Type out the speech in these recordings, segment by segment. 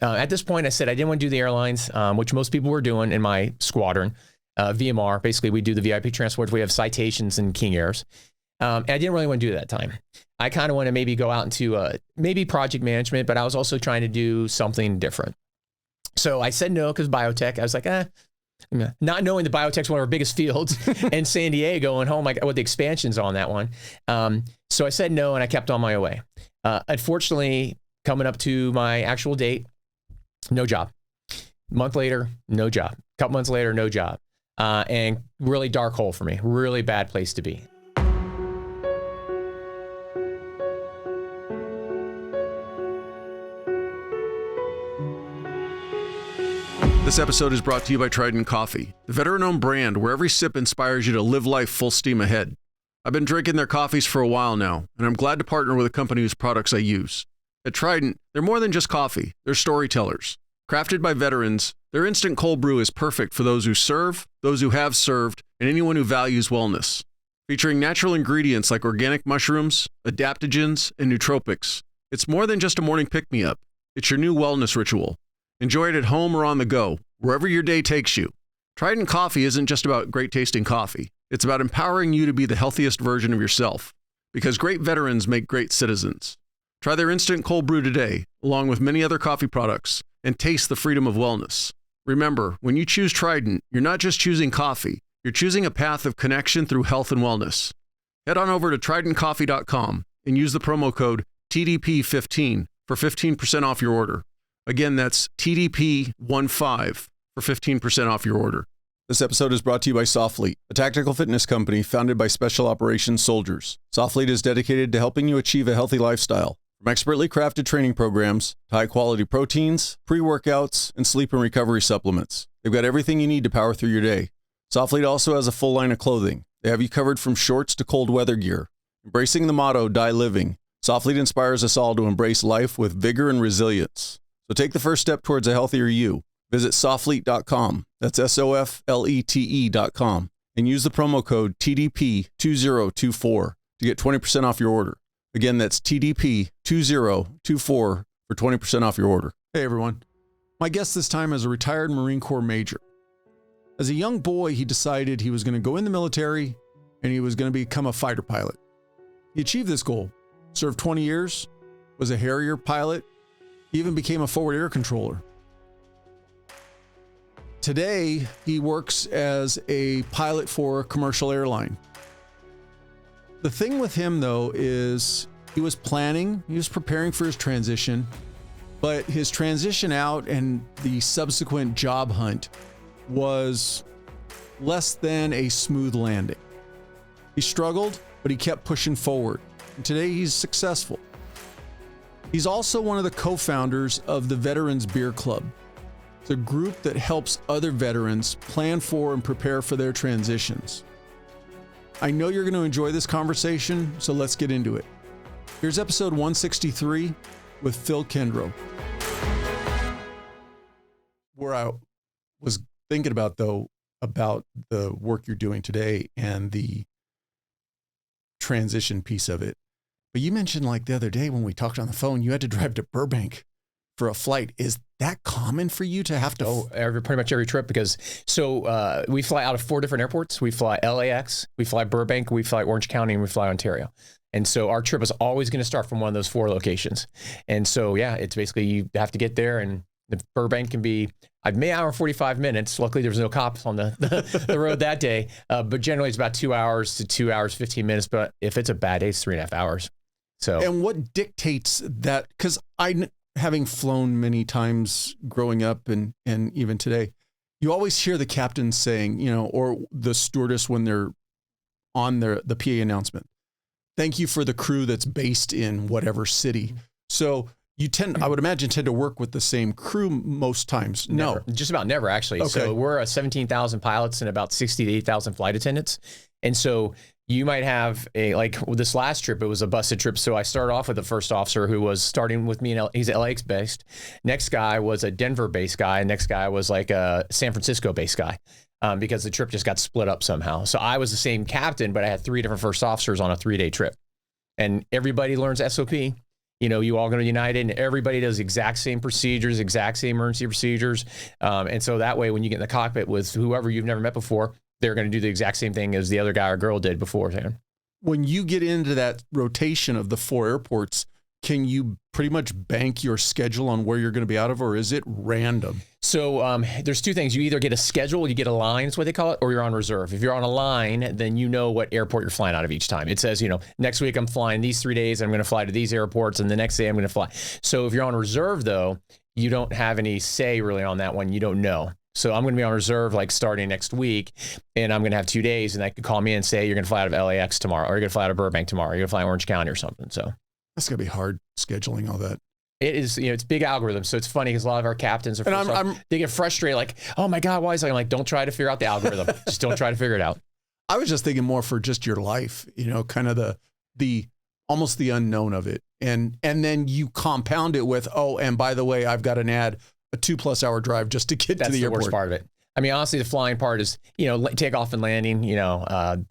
At this point, I said I didn't want to do the airlines, which most people were doing in my squadron. VMR, basically, we do the VIP transports. We have Citations and King Airs. And I didn't really want to do it at that time. I kind of want to maybe go out into maybe project management, but I was also trying to do something different. So I said no because biotech. I was like, not knowing that biotech's one of our biggest fields in San Diego and home, like with the expansions on that one. So I said no, and I kept on my way. Unfortunately, coming up to my actual date, no job. Month later, no job. Couple months later, no job. And really dark hole for me. Really bad place to be. This episode is brought to you by Trident Coffee, the veteran-owned brand where every sip inspires you to live life full steam ahead. I've been drinking their coffees for a while now, and I'm glad to partner with a company whose products I use. At Trident, they're more than just coffee, they're storytellers. Crafted by veterans, their instant cold brew is perfect for those who serve, those who have served, and anyone who values wellness. Featuring natural ingredients like organic mushrooms, adaptogens, and nootropics, it's more than just a morning pick-me-up. It's your new wellness ritual. Enjoy it at home or on the go, wherever your day takes you. Trident Coffee isn't just about great tasting coffee. It's about empowering you to be the healthiest version of yourself. Because great veterans make great citizens. Try their instant cold brew today, along with many other coffee products, and taste the freedom of wellness. Remember, when you choose Trident, you're not just choosing coffee, you're choosing a path of connection through health and wellness. Head on over to tridentcoffee.com and use the promo code TDP15 for 15% off your order. Again, that's TDP15 for 15% off your order. This episode is brought to you by Softfleet, a tactical fitness company founded by special operations soldiers. Softfleet is dedicated to helping you achieve a healthy lifestyle. From expertly crafted training programs to high-quality proteins, pre-workouts, and sleep and recovery supplements, they've got everything you need to power through your day. Softfleet also has a full line of clothing. They have you covered from shorts to cold weather gear. Embracing the motto, Die Living, Softfleet inspires us all to embrace life with vigor and resilience. So take the first step towards a healthier you. Visit softfleet.com, that's SOFLETE.com, and use the promo code TDP2024 to get 20% off your order. Again, that's TDP2024 for 20% off your order. Hey everyone. My guest this time is a retired Marine Corps major. As a young boy, he decided he was going to go in the military and he was going to become a fighter pilot. He achieved this goal, served 20 years, was a Harrier pilot, he even became a forward air controller. Today, he works as a pilot for a commercial airline. The thing with him, though, is he was preparing for his transition, but his transition out and the subsequent job hunt was less than a smooth landing. He struggled, but he kept pushing forward. And today, he's successful. He's also one of the co-founders of the Veterans Beer Club. It's a group that helps other veterans plan for and prepare for their transitions. I know you're going to enjoy this conversation, so let's get into it. Here's episode 163 with Phil Kendro. Where I was thinking about, though, about the work you're doing today and the transition piece of it. But you mentioned like the other day when we talked on the phone, you had to drive to Burbank for a flight. Is that common for you to have to? Pretty much every trip, because we fly out of 4 different airports. We fly LAX, we fly Burbank, we fly Orange County, and we fly Ontario. And so our trip is always going to start from one of those 4 locations. And so, yeah, it's basically you have to get there, and the Burbank can be an hour and 45 minutes. Luckily, there was no cops on the road that day. But generally, it's about 2 hours to 2 hours, 15 minutes. But if it's a bad day, it's 3.5 hours. So, and what dictates that? Because having flown many times growing up and even today, you always hear the captain saying, or the stewardess when they're on the PA announcement, thank you for the crew that's based in whatever city. So you I would imagine, tend to work with the same crew most times. Never. No, just about never, actually. Okay. So we're 17,000 pilots and about 60 to 8,000 flight attendants. And so you might have this last trip, it was a busted trip. So I started off with the first officer who was starting with me, he's LAX based. Next guy was a Denver based guy. Next guy was like a San Francisco based guy, because the trip just got split up somehow. So I was the same captain, but I had 3 different first officers on a 3-day trip. And everybody learns SOP. you all go to United and everybody does the exact same procedures, exact same emergency procedures. And so that way, when you get in the cockpit with whoever you've never met before, they're going to do the exact same thing as the other guy or girl did beforehand. When you get into that rotation of the 4 airports, can you pretty much bank your schedule on where you're going to be out of, or is it random? So there's 2 things. You either get a schedule, you get a line, is what they call it, or you're on reserve. If you're on a line, then you know what airport you're flying out of each time. It says, next week I'm flying these 3 days, I'm going to fly to these airports, and the next day I'm going to fly. So if you're on reserve, though, you don't have any say really on that one. You don't know. So I'm going to be on reserve like starting next week, and I'm going to have 2 days, and they could call me and say, you're going to fly out of LAX tomorrow, or you're going to fly out of Burbank tomorrow, or you're going to fly Orange County or something. So that's going to be hard scheduling all that. It is, it's big algorithms. So it's funny because a lot of our captains are, they get frustrated like, oh my God, why is that? I'm like, don't try to figure out the algorithm. Just don't try to figure it out. I was just thinking more for just your life, kind of the almost the unknown of it. And then you compound it with, oh, and by the way, I've got an ad, a 2+ hour drive just to get to the airport. That's the worst part of it. I mean, honestly, the flying part is, takeoff and landing,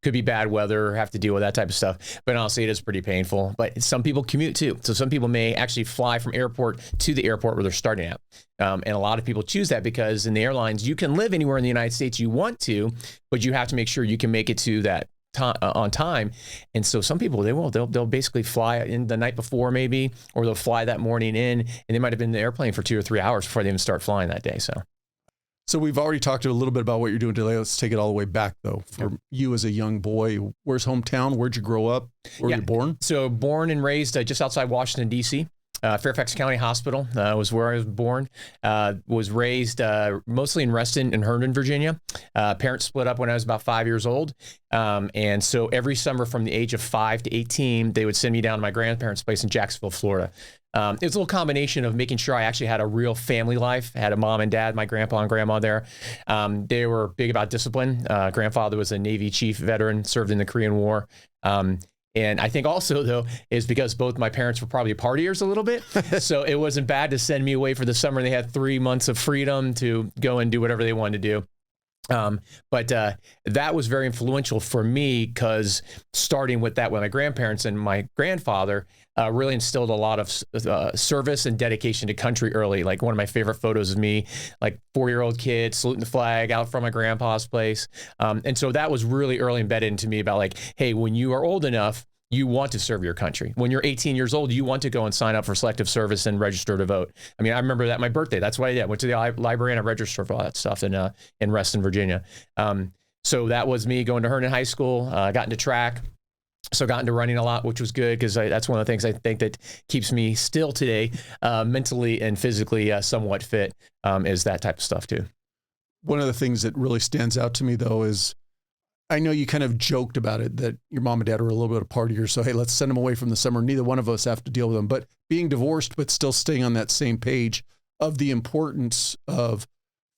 could be bad weather, have to deal with that type of stuff. But honestly, it is pretty painful. But some people commute too. So some people may actually fly from airport to the airport where they're starting at. And a lot of people choose that because in the airlines, you can live anywhere in the United States you want to, but you have to make sure you can make it to that on time. And so some people, they'll basically fly in the night before maybe, or they'll fly that morning in, and they might have been in the airplane for 2 or 3 hours before they even start flying that day. So we've already talked a little bit about what you're doing today. Let's take it all the way back, though. For you as a young boy, where's hometown? Where'd you grow up? Where were you born? So born and raised just outside Washington, D.C. Fairfax County Hospital was where I was born. Was raised mostly in Reston and Herndon, Virginia. Parents split up when I was about 5 years old. And so every summer from the age of 5 to 18, they would send me down to my grandparents' place in Jacksonville, Florida. It was a little combination of making sure I actually had a real family life. I had a mom and dad, my grandpa and grandma there. They were big about discipline. Grandfather was a Navy chief veteran, served in the Korean War. And I think also, though, is because both my parents were probably partiers a little bit. So it wasn't bad to send me away for the summer. They had 3 months of freedom to go and do whatever they wanted to do. But that was very influential for me because starting with that with my grandparents and my grandfather really instilled a lot of service and dedication to country early. Like one of my favorite photos of me, like 4-year-old kid saluting the flag out from my grandpa's place. And so that was really early embedded into me about like, hey, when you are old enough, you want to serve your country. When you're 18 years old, you want to go and sign up for selective service and register to vote. I mean, I remember that my birthday. That's what I did. I went to the library and I registered for all that stuff in Reston, Virginia. So that was me going to Herndon High School, got into track. So got into running a lot, which was good because that's one of the things I think that keeps me still today mentally and physically somewhat fit is that type of stuff too. One of the things that really stands out to me, though, is I know you kind of joked about it, that your mom and dad were a little bit of partiers. So, hey, let's send them away from the summer. Neither one of us have to deal with them. But being divorced, but still staying on that same page of the importance of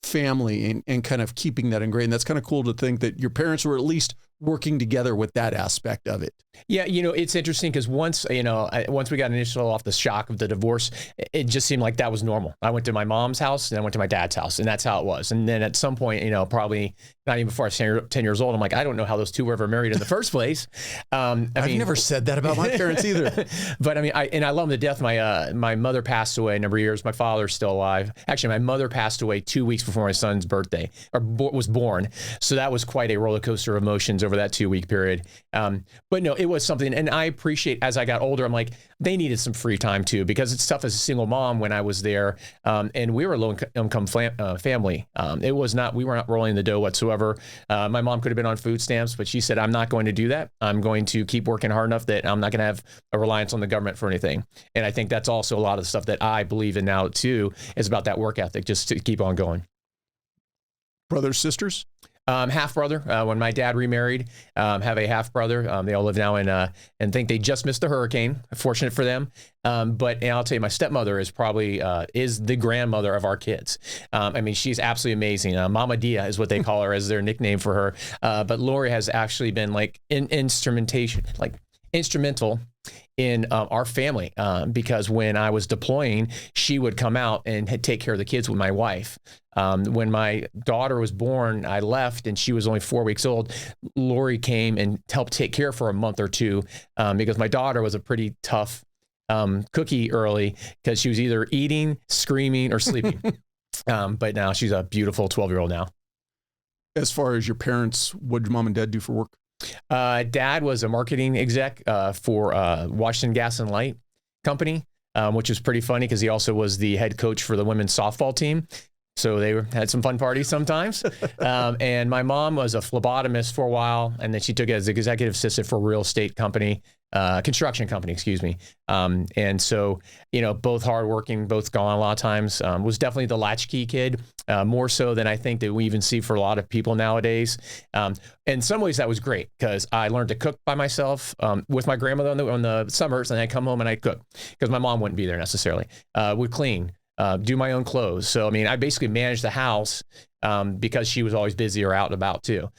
family and kind of keeping that ingrained. That's kind of cool to think that your parents were at least working together with that aspect of it. Yeah, it's interesting because once we got initial off the shock of the divorce, it just seemed like that was normal. I went to my mom's house and I went to my dad's house, and that's how it was. And then at some point, probably not even before I was 10 years old, I'm like, I don't know how those two were ever married in the first place. I've never said that about my parents either. But I mean, I love them to death. My mother passed away a number of years. My father's still alive. Actually, my mother passed away 2 weeks before my son's birthday, or was born. So that was quite a roller coaster of emotions over that 2-week period. But no, it was something, and I appreciate as I got older, I'm like, they needed some free time too, because it's tough as a single mom when I was there. And we were a low income family. We were not rolling the dough whatsoever. My mom could have been on food stamps, but she said, I'm not going to do that. I'm going to keep working hard enough that I'm not going to have a reliance on the government for anything. And I think that's also a lot of the stuff that I believe in now too, is about that work ethic, just to keep on going. Brothers, sisters? Half brother. When my dad remarried, have a half brother. They all live now and think they just missed the hurricane. Fortunate for them. But I'll tell you, my stepmother is probably is the grandmother of our kids. I mean, she's absolutely amazing. Mama Dia is what they call her as their nickname for her. But Lori has actually been like instrumental in our family because when I was deploying, she would come out and take care of the kids with my wife. When my daughter was born, I left and she was only 4 weeks old. Lori came and helped take care for a month or two because my daughter was a pretty tough cookie early because she was either eating, screaming, or sleeping. But now she's a beautiful 12-year-old now. As far as your parents, what did mom and dad do for work? Dad was a marketing exec for Washington Gas and Light Company, which was pretty funny because he also was the head coach for the women's softball team. So they had some fun parties sometimes. And my mom was a phlebotomist for a while, and then she took it as executive assistant for a real estate company, construction company, excuse me. And so, both hardworking, both gone a lot of times, was definitely the latchkey kid, more so than I think that we even see for a lot of people nowadays. In some ways that was great because I learned to cook by myself with my grandmother on the summers, and I'd come home and I'd cook because my mom wouldn't be there necessarily, would clean. Do my own clothes. So, I basically managed the house because she was always busy or out and about too.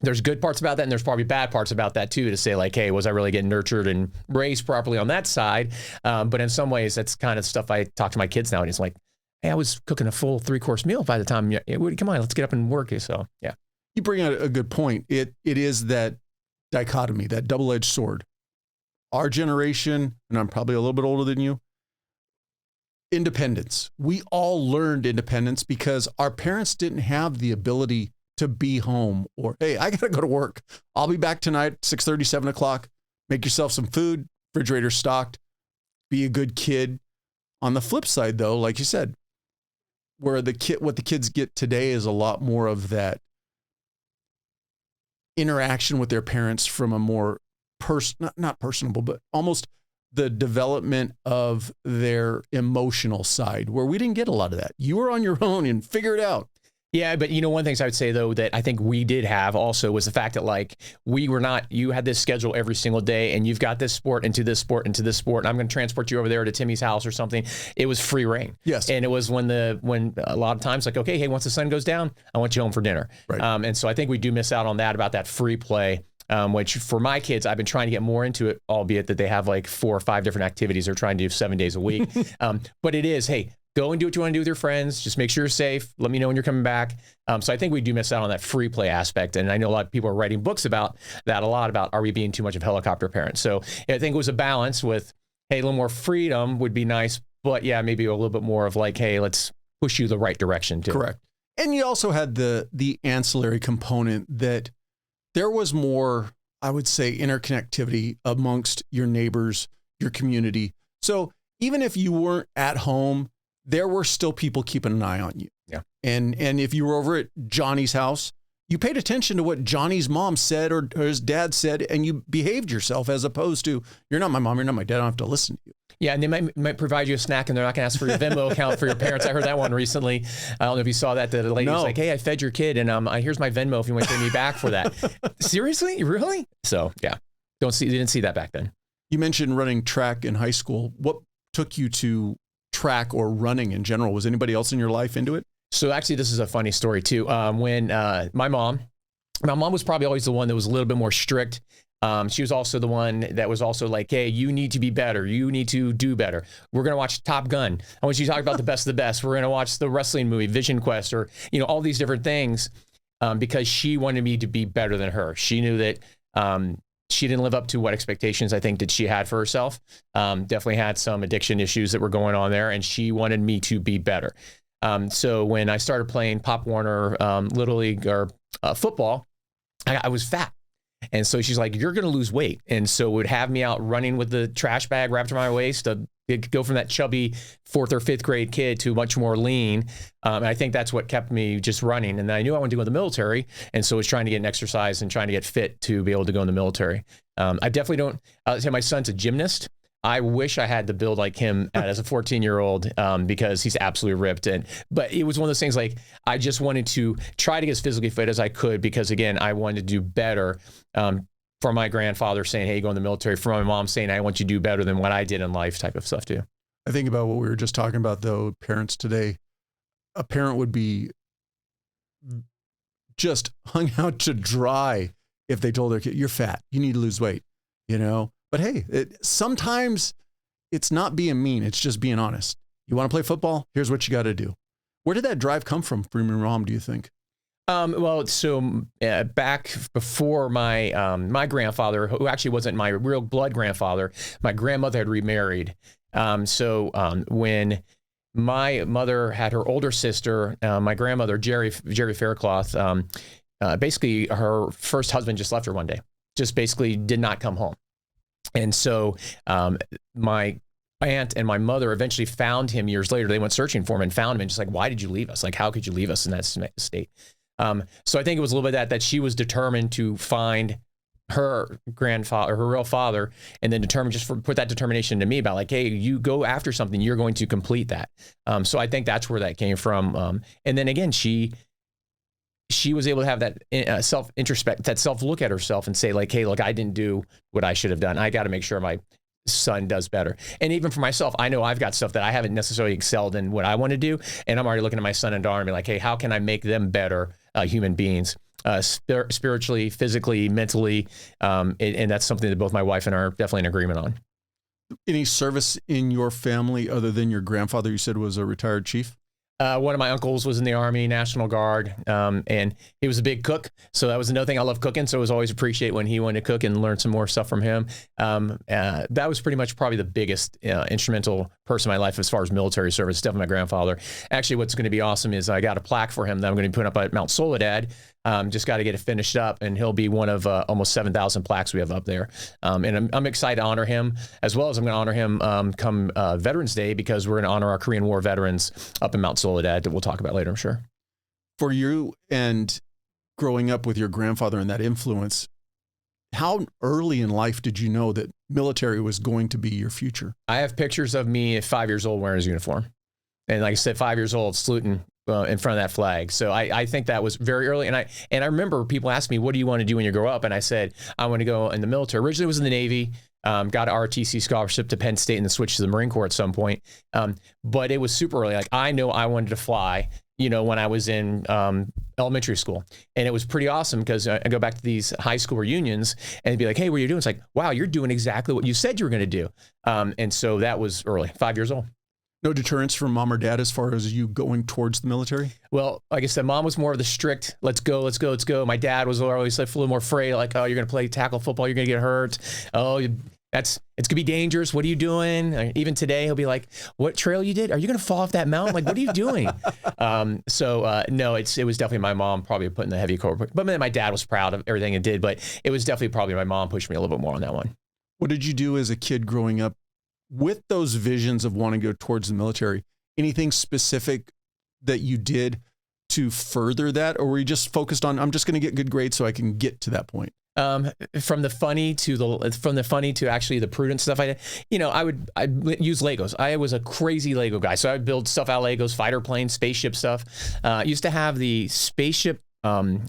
There's good parts about that, and there's probably bad parts about that too, to say like, hey, was I really getting nurtured and raised properly on that side? But in some ways, that's kind of stuff I talk to my kids now, and it's like, hey, I was cooking a full 3-course meal by the time, come on, let's get up and work. So, yeah. You bring out a good point. It is that dichotomy, that double-edged sword. Our generation, and I'm probably a little bit older than you, independence. We all learned independence because our parents didn't have the ability to be home or, hey, I got to go to work. I'll be back tonight, 6:30, 7 o'clock. Make yourself some food, refrigerator stocked, be a good kid. On the flip side, though, like you said, what the kids get today is a lot more of that interaction with their parents from a more not personable, but almost the development of their emotional side, where we didn't get a lot of that. You were on your own and figure it out. Yeah, but one of the things I would say though that I think we did have also was the fact that like we were not, you had this schedule every single day and you've got this sport into this sport into this sport, and I'm going to transport you over there to Timmy's house or something. It was free reign. Yes. And it was when a lot of times like, okay, hey, once the sun goes down, I want you home for dinner. Right. And so I think we do miss out on that, about that free play. Which for my kids, I've been trying to get more into it, albeit that they have like 4 or 5 different activities they're trying to do 7 days a week. But it is, hey, go and do what you want to do with your friends. Just make sure you're safe. Let me know when you're coming back. So I think we do miss out on that free play aspect. And I know a lot of people are writing books about that about, are we being too much of helicopter parents? So I think it was a balance with, hey, a little more freedom would be nice, but yeah, maybe a little bit more of like, hey, let's push you the right direction too. Correct. And you also had the ancillary component that there was more, I would say, interconnectivity amongst your neighbors, your community. So even if you weren't at home, there were still people keeping an eye on you. Yeah. And if you were over at Johnny's house, you paid attention to what Johnny's mom said or his dad said, and you behaved yourself, as opposed to, you're not my mom, you're not my dad, I don't have to listen to you. Yeah, and they might provide you a snack, and they're not going to ask for your Venmo account for your parents. I heard that one recently. I don't know if you saw that. The lady was like, hey, I fed your kid, and here's my Venmo if you want to pay me back for that. Seriously? Really? So, yeah. You didn't see that back then. You mentioned running track in high school. What took you to track or running in general? Was anybody else in your life into it? So actually, this is a funny story too. When my mom was probably always the one that was a little bit more strict. She was also the one that was also like, hey, you need to be better. You need to do better. We're going to watch Top Gun. I want you to talk about the best of the best. We're going to watch the wrestling movie, Vision Quest, or, all these different things, because she wanted me to be better than her. She knew that she didn't live up to what expectations I think that she had for herself. Definitely had some addiction issues that were going on there, and she wanted me to be better. So when I started playing Pop Warner Little League or football, I was fat. And so she's like, you're going to lose weight. And so would have me out running with the trash bag wrapped around my waist to go from that chubby 4th or 5th grade kid to much more lean. And I think that's what kept me just running. And I knew I wanted to go in the military. And so I was trying to get an exercise and trying to get fit to be able to go in the military. I definitely don't, I'll say my son's a gymnast. I wish I had the build like him as a 14-year-old because he's absolutely ripped. But it was one of those things like I just wanted to try to get as physically fit as I could because, again, I wanted to do better. From my grandfather saying, hey, you go in the military, from my mom saying, I want you to do better than what I did in life type of stuff too. I think about what we were just talking about, though, parents today. A parent would be just hung out to dry if they told their kid, you're fat, you need to lose weight, But hey, sometimes it's not being mean. It's just being honest. You want to play football? Here's what you got to do. Where did that drive come from your mom, do you think? Well, so back before my grandfather, who actually wasn't my real blood grandfather, my grandmother had remarried. When my mother had her older sister, my grandmother, Jerry Faircloth, basically her first husband just left her one day, just basically did not come home. And so my aunt and my mother eventually found him years later. They went searching for him and found him and just like, why did you leave us? Like, how could you leave us in that state? So I think it was a little bit that she was determined to find her grandfather, her real father, and then put that determination to me about like, hey, you go after something, you're going to complete that. So I think that's where that came from. And then again, she was able to have that self-introspect, that self-look at herself and say like, hey, look, I didn't do what I should have done. I got to make sure my son does better. And even for myself, I know I've got stuff that I haven't necessarily excelled in what I want to do. And I'm already looking at my son and daughter and be like, hey, how can I make them better human beings, spiritually, physically, mentally? And that's something that both my wife and I are definitely in agreement on. Any service in your family other than your grandfather, you said was a retired chief? One of my uncles was in the Army, National Guard, and he was a big cook. So that was another thing. I love cooking, so it was always appreciate when he wanted to cook and learn some more stuff from him. That was pretty much probably the biggest instrumental person in my life as far as military service, definitely my grandfather. Actually, what's going to be awesome is I got a plaque for him that I'm going to be putting up at Mount Soledad. Just got to get it finished up, and he'll be one of almost 7,000 plaques we have up there. And I'm excited to honor him, as well as I'm going to honor him come Veterans Day, because we're going to honor our Korean War veterans up in Mount Soledad that we'll talk about later, I'm sure. For you and growing up with your grandfather and that influence, how early in life did you know that military was going to be your future? I have pictures of me at 5 years old wearing his uniform. And like I said, 5 years old, saluting in front of that flag. So I think that was very early. And I remember people asked me, what do you want to do when you grow up? And I said, I want to go in the military. Originally it was in the Navy, got an ROTC scholarship to Penn State and then switched to the Marine Corps at some point. But it was super early. Like I know I wanted to fly, when I was in elementary school. And it was pretty awesome because I go back to these high school reunions and it'd be like, hey, what are you doing? It's like, wow, you're doing exactly what you said you were going to do. And so that was early, 5 years old. No deterrence from mom or dad as far as you going towards the military? Well, like I said, mom was more of the strict, let's go, let's go, let's go. My dad was always like a little more afraid, like, oh, you're going to play tackle football, you're going to get hurt. Oh, it's going to be dangerous. What are you doing? Even today, he'll be like, what trail you did? Are you going to fall off that mountain? Like, what are you doing? No, it was definitely my mom probably putting the heavy core. But then my dad was proud of everything it did, but it was definitely probably my mom pushed me a little bit more on that one. What did you do as a kid growing up with those visions of wanting to go towards the military? Anything specific that you did to further that, or were you just focused on, I'm just going to get good grades so I can get to that point? From the funny to actually the prudent stuff I'd use Legos. I was a crazy Lego guy. So I'd build stuff out of Legos, fighter planes, spaceship stuff. Used to have the spaceship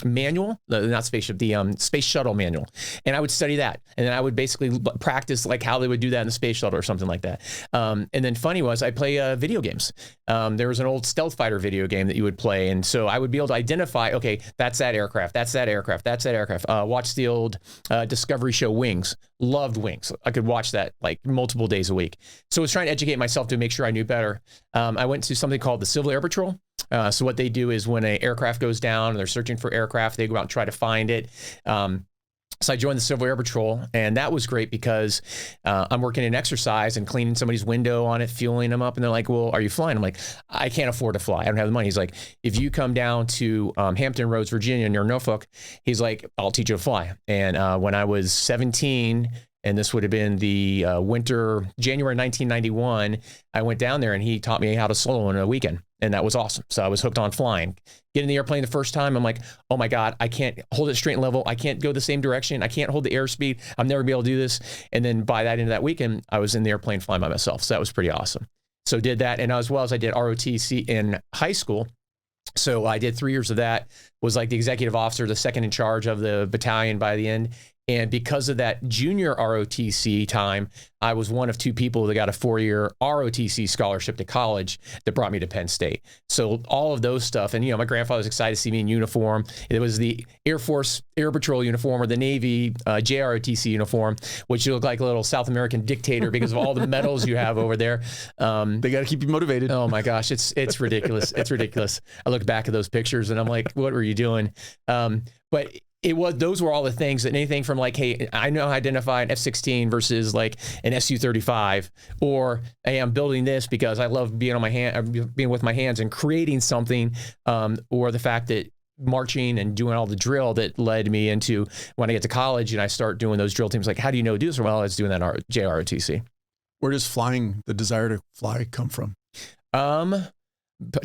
manual, not spaceship, the space shuttle manual. And I would study that. And then I would basically practice like how they would do that in the space shuttle or something like that. And then funny was I play video games. There was an old stealth fighter video game that you would play. And so I would be able to identify, okay, that's that aircraft, that's that aircraft, that's that aircraft. Watch the old Discovery show Wings. Loved Wings. I could watch that like multiple days a week. So I was trying to educate myself to make sure I knew better. I went to something called the Civil Air Patrol. So what they do is when an aircraft goes down and they're searching for aircraft, they go out and try to find it. So I joined the Civil Air Patrol, and that was great because I'm working in exercise and cleaning somebody's window on it, fueling them up. And they're like, well, are you flying? I'm like, I can't afford to fly. I don't have the money. He's like, if you come down to Hampton Roads, Virginia, near Norfolk, he's like, I'll teach you to fly. And when I was 17, and this would have been the January 1991, I went down there and he taught me how to solo in a weekend. And that was awesome. So I was hooked on flying. Get in the airplane the first time, I'm like, oh my God, I can't hold it straight and level. I can't go the same direction. I can't hold the airspeed. I'm never gonna be able to do this. And then by that end of that weekend, I was in the airplane flying by myself. So that was pretty awesome. So did that. And as well as I did ROTC in high school. So I did 3 years of that, was like the executive officer, the second in charge of the battalion by the end. And because of that junior ROTC time, I was one of two people that got a 4-year ROTC scholarship to college that brought me to Penn State. So all of those stuff, and my grandfather was excited to see me in uniform. It was the Air Force Air Patrol uniform or the Navy JROTC uniform, which you look like a little South American dictator because of all the medals you have over there. They got to keep you motivated. Oh my gosh, it's ridiculous. It's ridiculous. I look back at those pictures and I'm like, what were you doing? But those were all the things, that anything from like, hey, I know how to identify an F-16 versus like an Su-35, or hey, I'm building this because I love being being with my hands and creating something, or the fact that marching and doing all the drill that led me into when I get to college and I start doing those drill teams. Like, how do you know do this? Well, I was doing that JROTC. Where does the desire to fly come from?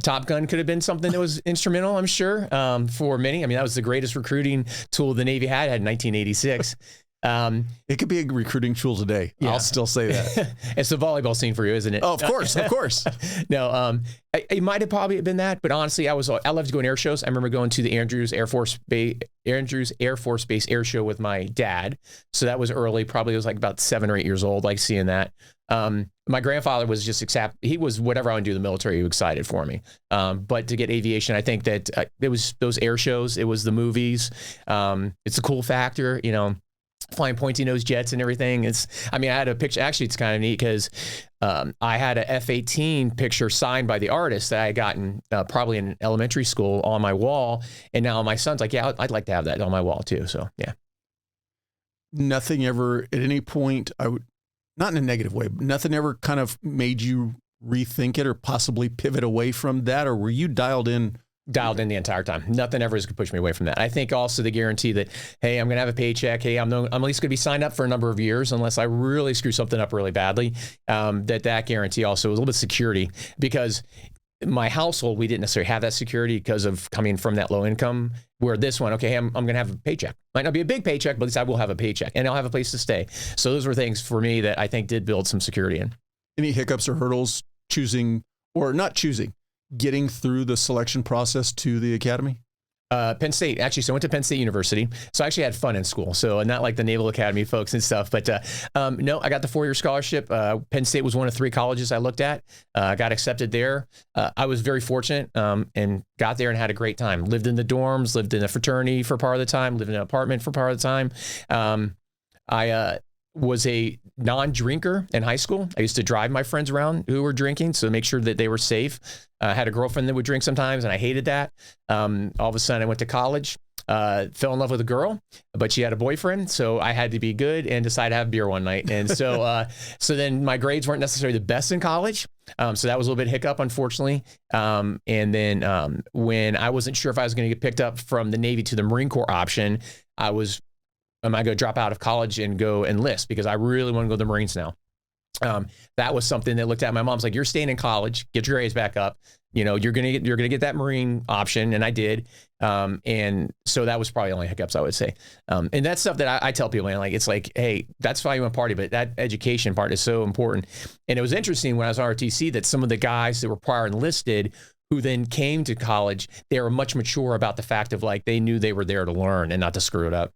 Top Gun could have been something that was instrumental, I'm sure, for many. I mean, that was the greatest recruiting tool the Navy had in 1986. It could be a recruiting tool today. Yeah. I'll still say that. It's the volleyball scene for you, isn't it? Oh, of course, of course. No, it might have probably been that, but honestly, I loved going to air shows. I remember going to the Andrews Air Force Base Air Show with my dad. So that was early. Probably was like about 7 or 8 years old, like seeing that. My grandfather was just he was whatever I would do in the military, he was excited for me. But to get aviation, I think that it was those air shows, it was the movies. It's a cool factor, flying pointy nose jets and everything. I had a picture. Actually, it's kind of neat because I had a F-18 picture signed by the artist that I had gotten probably in elementary school on my wall. And now my son's like, yeah, I'd like to have that on my wall too. So yeah. Nothing ever at any point, not in a negative way, but nothing ever kind of made you rethink it or possibly pivot away from that? Or were you dialed in? Dialed in the entire time. Nothing ever is going to push me away from that. I think also the guarantee that, hey, I'm going to have a paycheck. Hey, I'm at least going to be signed up for a number of years unless I really screw something up really badly. That guarantee also was a little bit of security, because my household, we didn't necessarily have that security because of coming from that low income, where this one, okay, I'm going to have a paycheck. Might not be a big paycheck, but at least I will have a paycheck and I'll have a place to stay. So those were things for me that I think did build some security in. Any hiccups or hurdles getting through the selection process to the academy? Penn State, actually. So I went to Penn State University. So I actually had fun in school. So not like the Naval Academy folks and stuff, but no, I got the 4-year scholarship. Penn State was one of 3 colleges I looked at. Got accepted there. I was very fortunate and got there and had a great time. Lived in the dorms, lived in a fraternity for part of the time, lived in an apartment for part of the time. I was a non-drinker in high school. I used to drive my friends around who were drinking, so make sure that they were safe. I had a girlfriend that would drink sometimes, and I hated that. All of a sudden, I went to college, fell in love with a girl, but she had a boyfriend, so I had to be good and decide to have beer one night. And so so then my grades weren't necessarily the best in college, so that was a little bit of hiccup, unfortunately. And then when I wasn't sure if I was going to get picked up from the Navy to the Marine Corps option, am I going to drop out of college and go enlist because I really want to go to the Marines now? That was something that looked at. My mom's like, you're staying in college, get your grades back up. You're going to get that Marine option. And I did. And so that was probably the only hiccups I would say. And that's stuff that I tell people, man, like, it's like, hey, that's fine, you want to party, but that education part is so important. And it was interesting when I was on ROTC that some of the guys that were prior enlisted who then came to college, they were much mature about the fact of like, they knew they were there to learn and not to screw it up.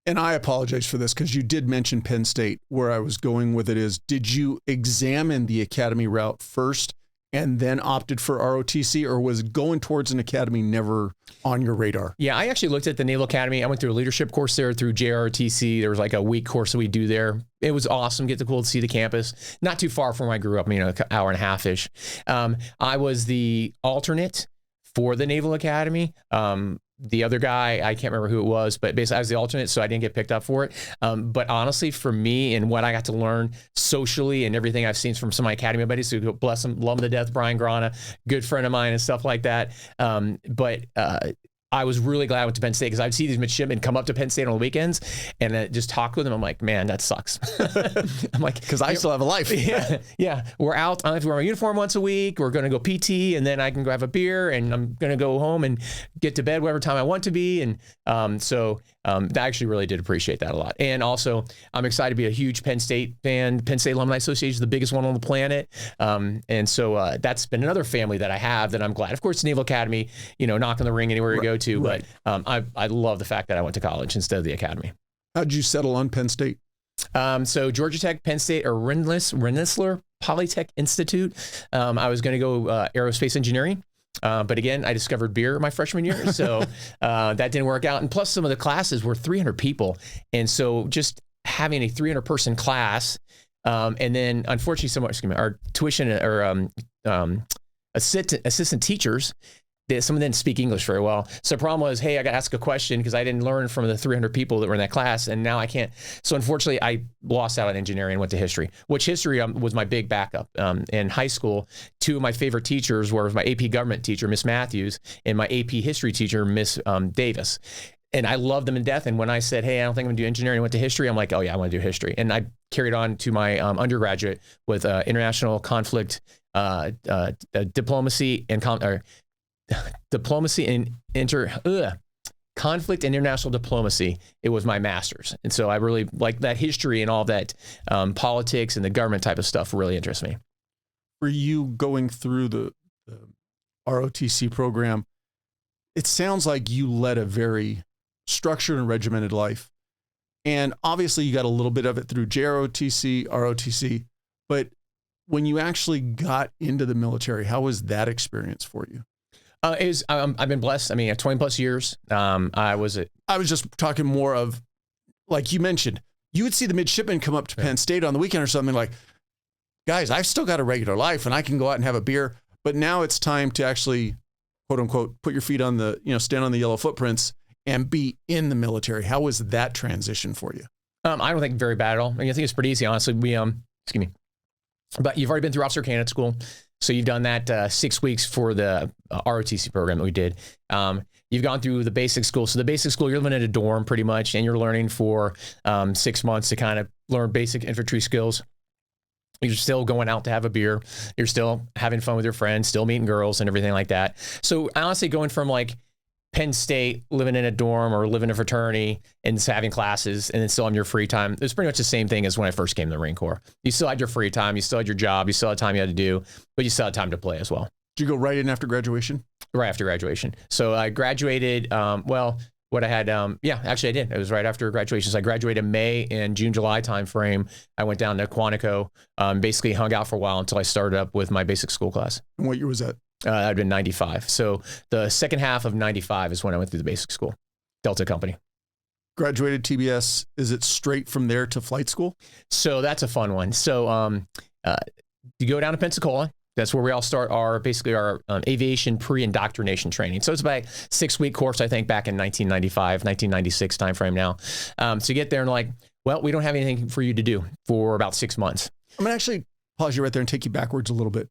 And I apologize for this because you did mention Penn State. Where I was going with it is, did you examine the academy route first and then opted for ROTC, or was going towards an academy never on your radar? Yeah, I actually looked at the Naval Academy. I went through a leadership course there through JROTC. There was like a week course that we do there. It was awesome. Get to see the campus. Not too far from where I grew up, an hour and a half-ish. I was the alternate for the Naval Academy. The other guy, I can't remember who it was, but basically I was the alternate, so I didn't get picked up for it. But honestly, for me and what I got to learn socially and everything I've seen from some of my academy buddies, who bless them, love them to death, Brian Grana, good friend of mine and stuff like that. But I was really glad I went to Penn State because I'd see these midshipmen come up to Penn State on the weekends and just talk with them. I'm like, man, that sucks. I'm like, because I still have a life. Yeah. We're out. I have to wear my uniform once a week. We're going to go PT, and then I can go have a beer, and I'm going to go home and get to bed whatever time I want to be. And so I actually really did appreciate that a lot. And also, I'm excited to be a huge Penn State fan. Penn State Alumni Association is the biggest one on the planet. And so that's been another family that I have that I'm glad. Of course, Naval Academy, knock on the ring anywhere you go to. Right. But I love the fact that I went to college instead of the academy. How'd you settle on Penn State? So Georgia Tech, Penn State, or Rensselaer Polytech Institute. I was going to go aerospace engineering. But again, I discovered beer my freshman year. So that didn't work out. And plus some of the classes were 300 people. And so just having a 300 person class, and then unfortunately, our tuition or assistant teachers, some of them didn't speak English very well. So the problem was, hey, I got to ask a question because I didn't learn from the 300 people that were in that class, and now I can't. So unfortunately, I lost out on engineering and went to history, which history was my big backup. In high school, two of my favorite teachers were my AP government teacher, Miss Matthews, and my AP history teacher, Miss Davis. And I loved them to death. And when I said, hey, I don't think I'm going to do engineering, I went to history, I'm like, oh yeah, I want to do history. And I carried on to my undergraduate with international conflict diplomacy and conflict and international diplomacy. It was my master's. And so I really like that history and all that politics and the government type of stuff really interests me. For you going through the ROTC program, it sounds like you led a very structured and regimented life. And obviously you got a little bit of it through JROTC, ROTC, but when you actually got into the military, how was that experience for you? I've been blessed. I mean, 20 plus years. I was just talking more of, like you mentioned, you would see the midshipmen come up to Penn State on the weekend or something like, guys, I've still got a regular life and I can go out and have a beer, but now it's time to actually, quote unquote, put your feet on the, stand on the yellow footprints and be in the military. How was that transition for you? I don't think very bad at all. I think it's pretty easy, honestly. But you've already been through officer candidate school. So you've done that 6 weeks for the ROTC program that we did. You've gone through the basic school. So the basic school, you're living in a dorm pretty much, and you're learning for 6 months to kind of learn basic infantry skills. You're still going out to have a beer. You're still having fun with your friends, still meeting girls and everything like that. So honestly, going from like Penn State, living in a dorm or living in a fraternity and having classes and then still on your free time, it was pretty much the same thing as when I first came to the Marine Corps. You still had your free time, you still had your job, you still had time you had to do, but you still had time to play as well. Did you go right in after graduation? Right after graduation. So I graduated, actually I did. It was right after graduation. So I graduated May and June, July timeframe. I went down to Quantico, basically hung out for a while until I started up with my basic school class. And what year was that? I'd been 95. So the second half of 95 is when I went through the basic school, Delta Company. Graduated TBS. Is it straight from there to flight school? So that's a fun one. So you go down to Pensacola. That's where we all start our aviation pre-indoctrination training. So it's about a 6-week course, I think, back in 1995, 1996 timeframe now. So you get there and like, well, we don't have anything for you to do for about 6 months. I'm going to actually pause you right there and take you backwards a little bit.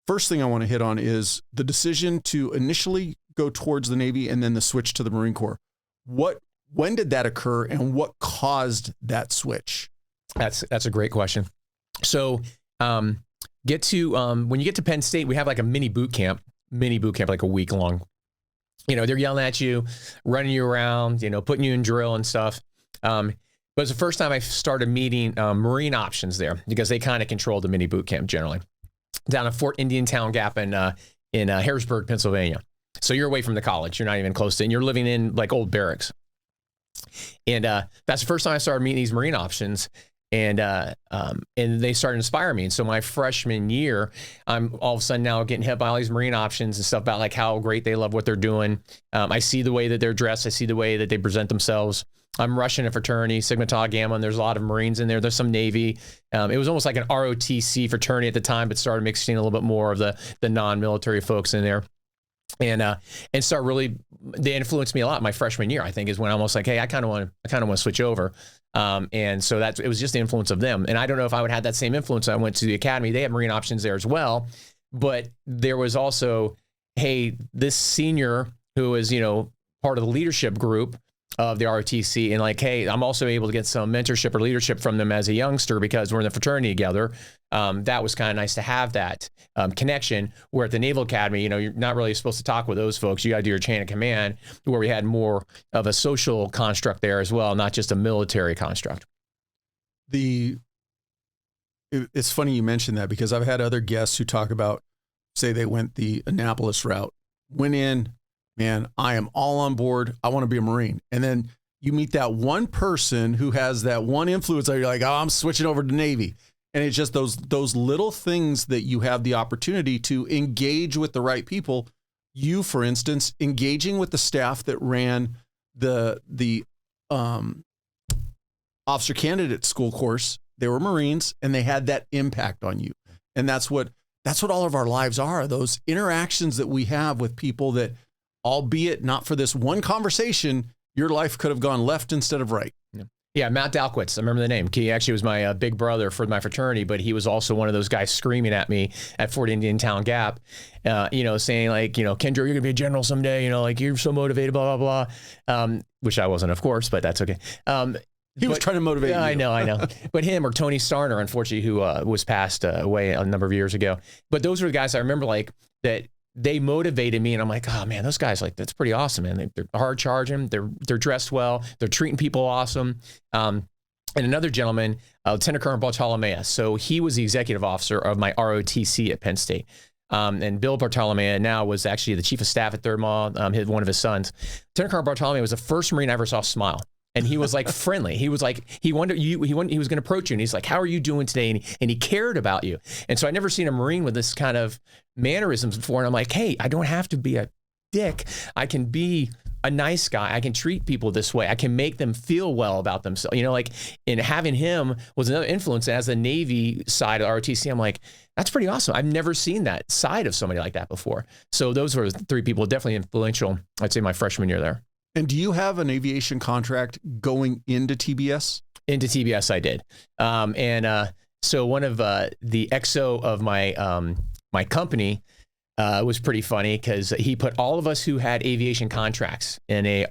First thing I want to hit on is the decision to initially go towards the Navy and then the switch to the Marine Corps. When did that occur and what caused that switch? That's a great question. So when you get to Penn State, we have like a mini boot camp, like a week long. They're yelling at you, running you around, putting you in drill and stuff. But it's the first time I started meeting Marine options there because they kind of control the mini boot camp generally. Down at Fort Indian Town Gap in Harrisburg, Pennsylvania. So you're away from the college. You're not even close to it. And you're living in like old barracks. And that's the first time I started meeting these Marine options. And they started to inspire me. And so my freshman year, I'm all of a sudden now getting hit by all these Marine options and stuff about like how great they love what they're doing. I see the way that they're dressed. I see the way that they present themselves. I'm rushing a fraternity, Sigma Tau Gamma, and there's a lot of Marines in there. There's some Navy. It was almost like an ROTC fraternity at the time, but started mixing a little bit more of the non-military folks in there. And start really, they influenced me a lot. My freshman year, I think, is when I'm almost like, hey, I kind of want to switch over. And so it was just the influence of them. And I don't know if I would have that same influence. I went to the academy. They had Marine options there as well. But there was also, hey, this senior who was, part of the leadership group of the ROTC, and like, hey, I'm also able to get some mentorship or leadership from them as a youngster because we're in the fraternity together. That was kind of nice to have that connection. Where at the Naval Academy, you're not really supposed to talk with those folks. You got to do your chain of command, where we had more of a social construct there as well, not just a military construct. It's funny you mentioned that because I've had other guests who talk about, say they went the Annapolis route, went in, man, I am all on board. I want to be a Marine. And then you meet that one person who has that one influence that you're like, oh, I'm switching over to Navy. And it's just those little things that you have the opportunity to engage with the right people. You, for instance, engaging with the staff that ran the officer candidate school course. They were Marines, and they had that impact on you. And that's what all of our lives are, those interactions that we have with people that, albeit not for this one conversation, your life could have gone left instead of right. Yeah, Matt Dalkwitz. I remember the name. He actually was my big brother for my fraternity, but he was also one of those guys screaming at me at Fort Indian Town Gap, saying like, Kendro, you're going to be a general someday, like you're so motivated, blah, blah, blah. Which I wasn't, of course, but that's okay. He was trying to motivate you. I know. But him or Tony Starner, unfortunately, who was passed away a number of years ago. But those were the guys I remember like that. They motivated me, and I'm like, oh man, those guys, like, that's pretty awesome, man. They're hard charging, they're dressed well, they're treating people awesome. And another gentleman, Lieutenant Colonel Bartolomea. So he was the executive officer of my ROTC at Penn State. And Bill Bartolomea now was actually the chief of staff at Third Mall, one of his sons. Lieutenant Colonel Bartolomea was the first Marine I ever saw smile. And he was like friendly. He was like, he was going to approach you, and he's like, how are you doing today? And he cared about you. And so I never seen a Marine with this kind of mannerisms before. And I'm like, hey, I don't have to be a dick. I can be a nice guy. I can treat people this way. I can make them feel well about themselves. And having him was another influence. And as the Navy side of ROTC, I'm like, that's pretty awesome. I've never seen that side of somebody like that before. So those were three people definitely influential, I'd say, my freshman year there. And do you have an aviation contract going into TBS? Into TBS, I did. So one of the XO of my company was pretty funny because he put all of us who had aviation contracts in a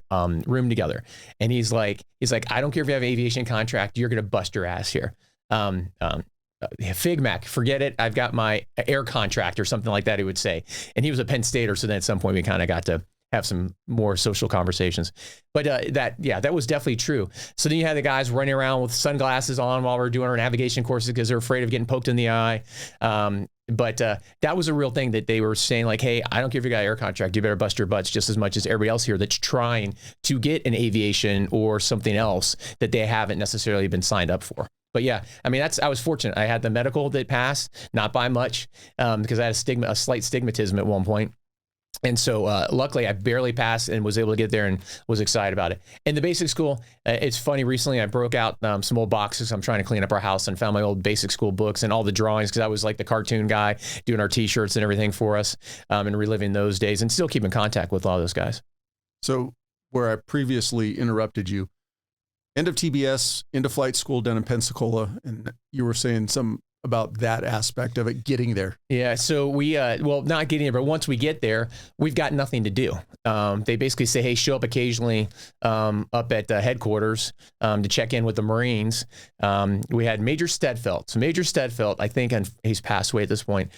room together. And he's like, I don't care if you have an aviation contract, you're going to bust your ass here. Figmac, forget it. I've got my air contract or something like that, he would say. And he was a Penn Stater, so then at some point we kind of got to have some more social conversations. But that was definitely true. So then you had the guys running around with sunglasses on while we're doing our navigation courses because they're afraid of getting poked in the eye. But that was a real thing that they were saying, like, hey, I don't care if you got an air contract, you better bust your butts just as much as everybody else here that's trying to get an aviation or something else that they haven't necessarily been signed up for. But yeah, I mean, I was fortunate. I had the medical that passed, not by much, because I had a slight stigmatism at one point. And so luckily I barely passed and was able to get there and was excited about it. In the basic school, it's funny, recently I broke out some old boxes. I'm trying to clean up our house and found my old basic school books and all the drawings because I was like the cartoon guy doing our t-shirts and everything for us and reliving those days and still keep in contact with all those guys. So where I previously interrupted you, end of TBS, into flight school down in Pensacola, and you were saying some about that aspect of it, getting there. Yeah, so we, not getting there, but once we get there, we've got nothing to do. They basically say, hey, show up occasionally up at headquarters to check in with the Marines. We had Major Stedfeld. So Major Stedfeld, I think he's passed away at this point.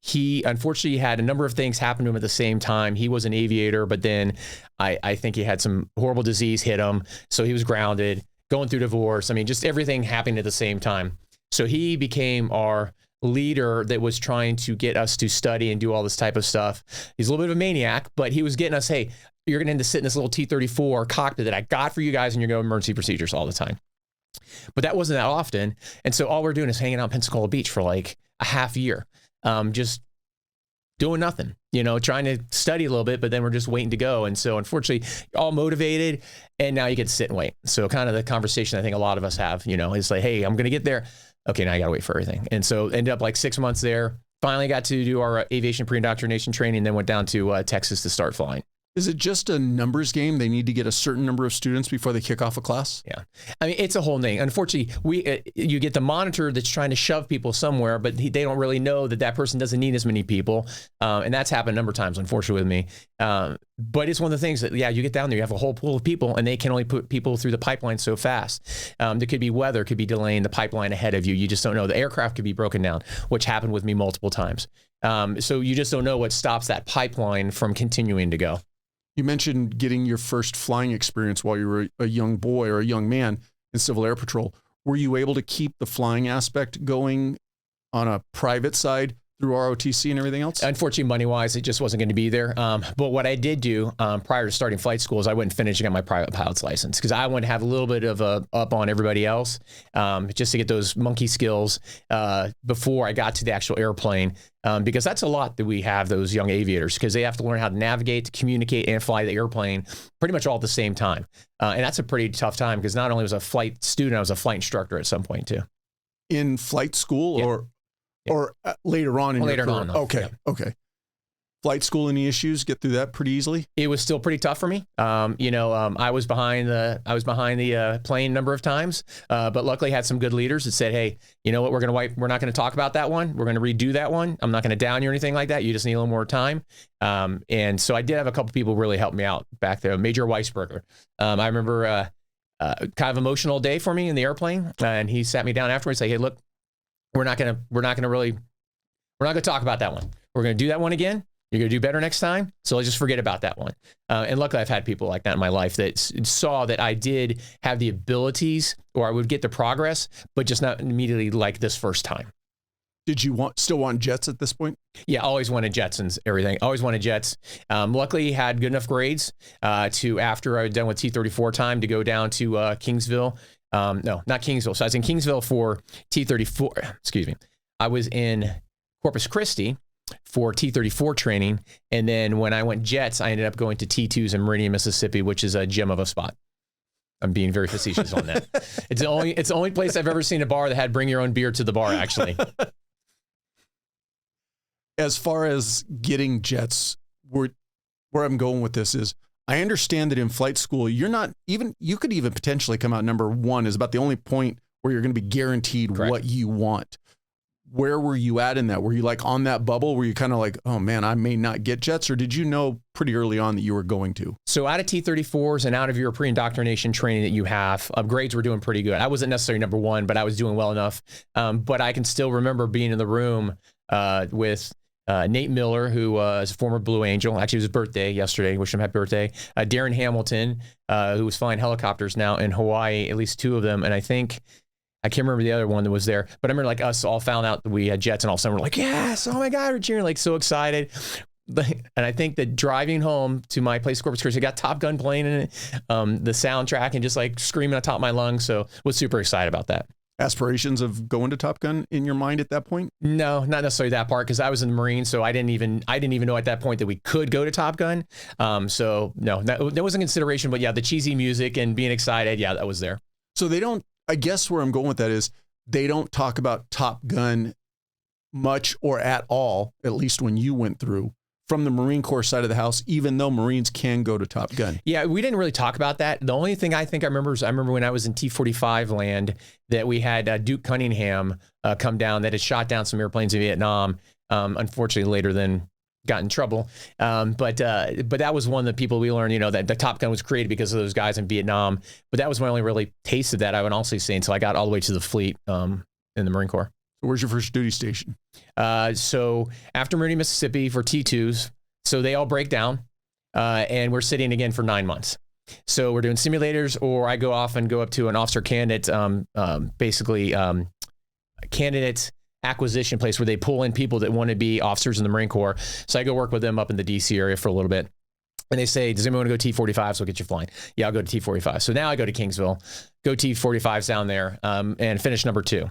He unfortunately had a number of things happen to him at the same time. He was an aviator, but then I think he had some horrible disease hit him. So he was grounded, going through divorce. I mean, just everything happened at the same time. So he became our leader that was trying to get us to study and do all this type of stuff. He's a little bit of a maniac, but he was getting us, hey, you're going to end up sit in this little T-34 cockpit that I got for you guys, and you're going to emergency procedures all the time. But that wasn't that often. And so all we're doing is hanging out on Pensacola Beach for like a half year, just doing nothing, trying to study a little bit, but then we're just waiting to go. And so unfortunately, all motivated, and now you get to sit and wait. So kind of the conversation I think a lot of us have, is like, hey, I'm going to get there. Okay, now I got to wait for everything. And so ended up like 6 months there, finally got to do our aviation pre-indoctrination training, then went down to Texas to start flying. Is it just a numbers game? They need to get a certain number of students before they kick off a class? Yeah. I mean, it's a whole thing. Unfortunately, you get the monitor that's trying to shove people somewhere, but they don't really know that person doesn't need as many people. And that's happened a number of times, unfortunately, with me. But it's one of the things that, you get down there, you have a whole pool of people, and they can only put people through the pipeline so fast. There could be weather, could be delaying the pipeline ahead of you. You just don't know. The aircraft could be broken down, which happened with me multiple times. So you just don't know what stops that pipeline from continuing to go. You mentioned getting your first flying experience while you were a young boy or a young man in Civil Air Patrol. Were you able to keep the flying aspect going on a private side through ROTC and everything else? Unfortunately, money-wise, it just wasn't going to be there. But what I did do prior to starting flight school is I went and finished and got my private pilot's license because I wanted to have a little bit of a up on everybody else, just to get those monkey skills before I got to the actual airplane. Because that's a lot that we have those young aviators because they have to learn how to navigate, to communicate, and fly the airplane pretty much all at the same time. And that's a pretty tough time because not only was I a flight student, I was a flight instructor at some point too. In flight school or later on in your career? On. Okay. Okay. Flight school, any issues? Get through that pretty easily? It was still pretty tough for me. I was behind the plane a number of times, but luckily had some good leaders that said, hey, you know what, we're not going to talk about that one. We're going to redo that one. I'm not going to down you or anything like that. You just need a little more time. And so I did have a couple people really help me out back there. Major Weisberger. I remember kind of emotional day for me in the airplane. And he sat me down afterwards and said, hey, look, we're not going to talk about that one. We're going to do that one again. You're going to do better next time. So let's just forget about that one. And luckily I've had people like that in my life that saw that I did have the abilities or I would get the progress, but just not immediately like this first time. Did you still want jets at this point? Yeah, always wanted jets and everything. Always wanted jets. Luckily had good enough grades to, after I was done with T-34 time, to go down to Kingsville. No, not Kingsville. So I was in Kingsville for T-34. Excuse me. I was in Corpus Christi for T-34 training. And then when I went jets, I ended up going to T-2s in Meridian, Mississippi, which is a gem of a spot. I'm being very facetious on that. It's the only place I've ever seen a bar that had bring your own beer to the bar, actually. As far as getting jets, where I'm going with this is, I understand that in flight school, you could even potentially come out number one is about the only point where you're going to be guaranteed Correct. What you want. Where were you at in that? Were you like on that bubble? Were you kind of like, oh man, I may not get jets? Or did you know pretty early on that you were going to? So out of T-34s and out of your pre-indoctrination training that you have, grades were doing pretty good. I wasn't necessarily number one, but I was doing well enough. But I can still remember being in the room with Nate Miller, who is a former Blue Angel. Actually, it was his birthday yesterday. Wish him happy birthday. Darren Hamilton, who was flying helicopters now in Hawaii, at least two of them. And I can't remember the other one that was there, but I remember like us all found out that we had jets and all of a sudden we're like, yes, oh my God, we're cheering, like so excited. And I think that driving home to my place, Corpus Christi, I got Top Gun playing in it, the soundtrack and just like screaming on top of my lungs. So was super excited about that. Aspirations of going to Top Gun in your mind at that point? No, not necessarily that part, because I was in the Marines, so I didn't even know at that point that we could go to Top Gun. So no, that wasn't consideration, but yeah, the cheesy music and being excited, yeah, that was there. So I guess where I'm going with that is they don't talk about Top Gun much or at all, at least when you went through, from the Marine Corps side of the house, even though Marines can go to Top Gun. Yeah, we didn't really talk about that. The only thing I think I remember is when I was in T-45 land that we had Duke Cunningham come down that had shot down some airplanes in Vietnam, unfortunately later than got in trouble. But that was one of the people we learned, that the Top Gun was created because of those guys in Vietnam. But that was my only really taste of that, I would also say, until I got all the way to the fleet in the Marine Corps. Where's your first duty station? So after Meridian, Mississippi for T2s, so they all break down and we're sitting again for 9 months. So we're doing simulators, or I go off and go up to an officer candidate, candidate acquisition place where they pull in people that want to be officers in the Marine Corps. So I go work with them up in the DC area for a little bit. And they say, does anyone want to go T-45? So we'll get you flying. Yeah, I'll go to T-45. So now I go to Kingsville, go T-45s down there and finish number 2.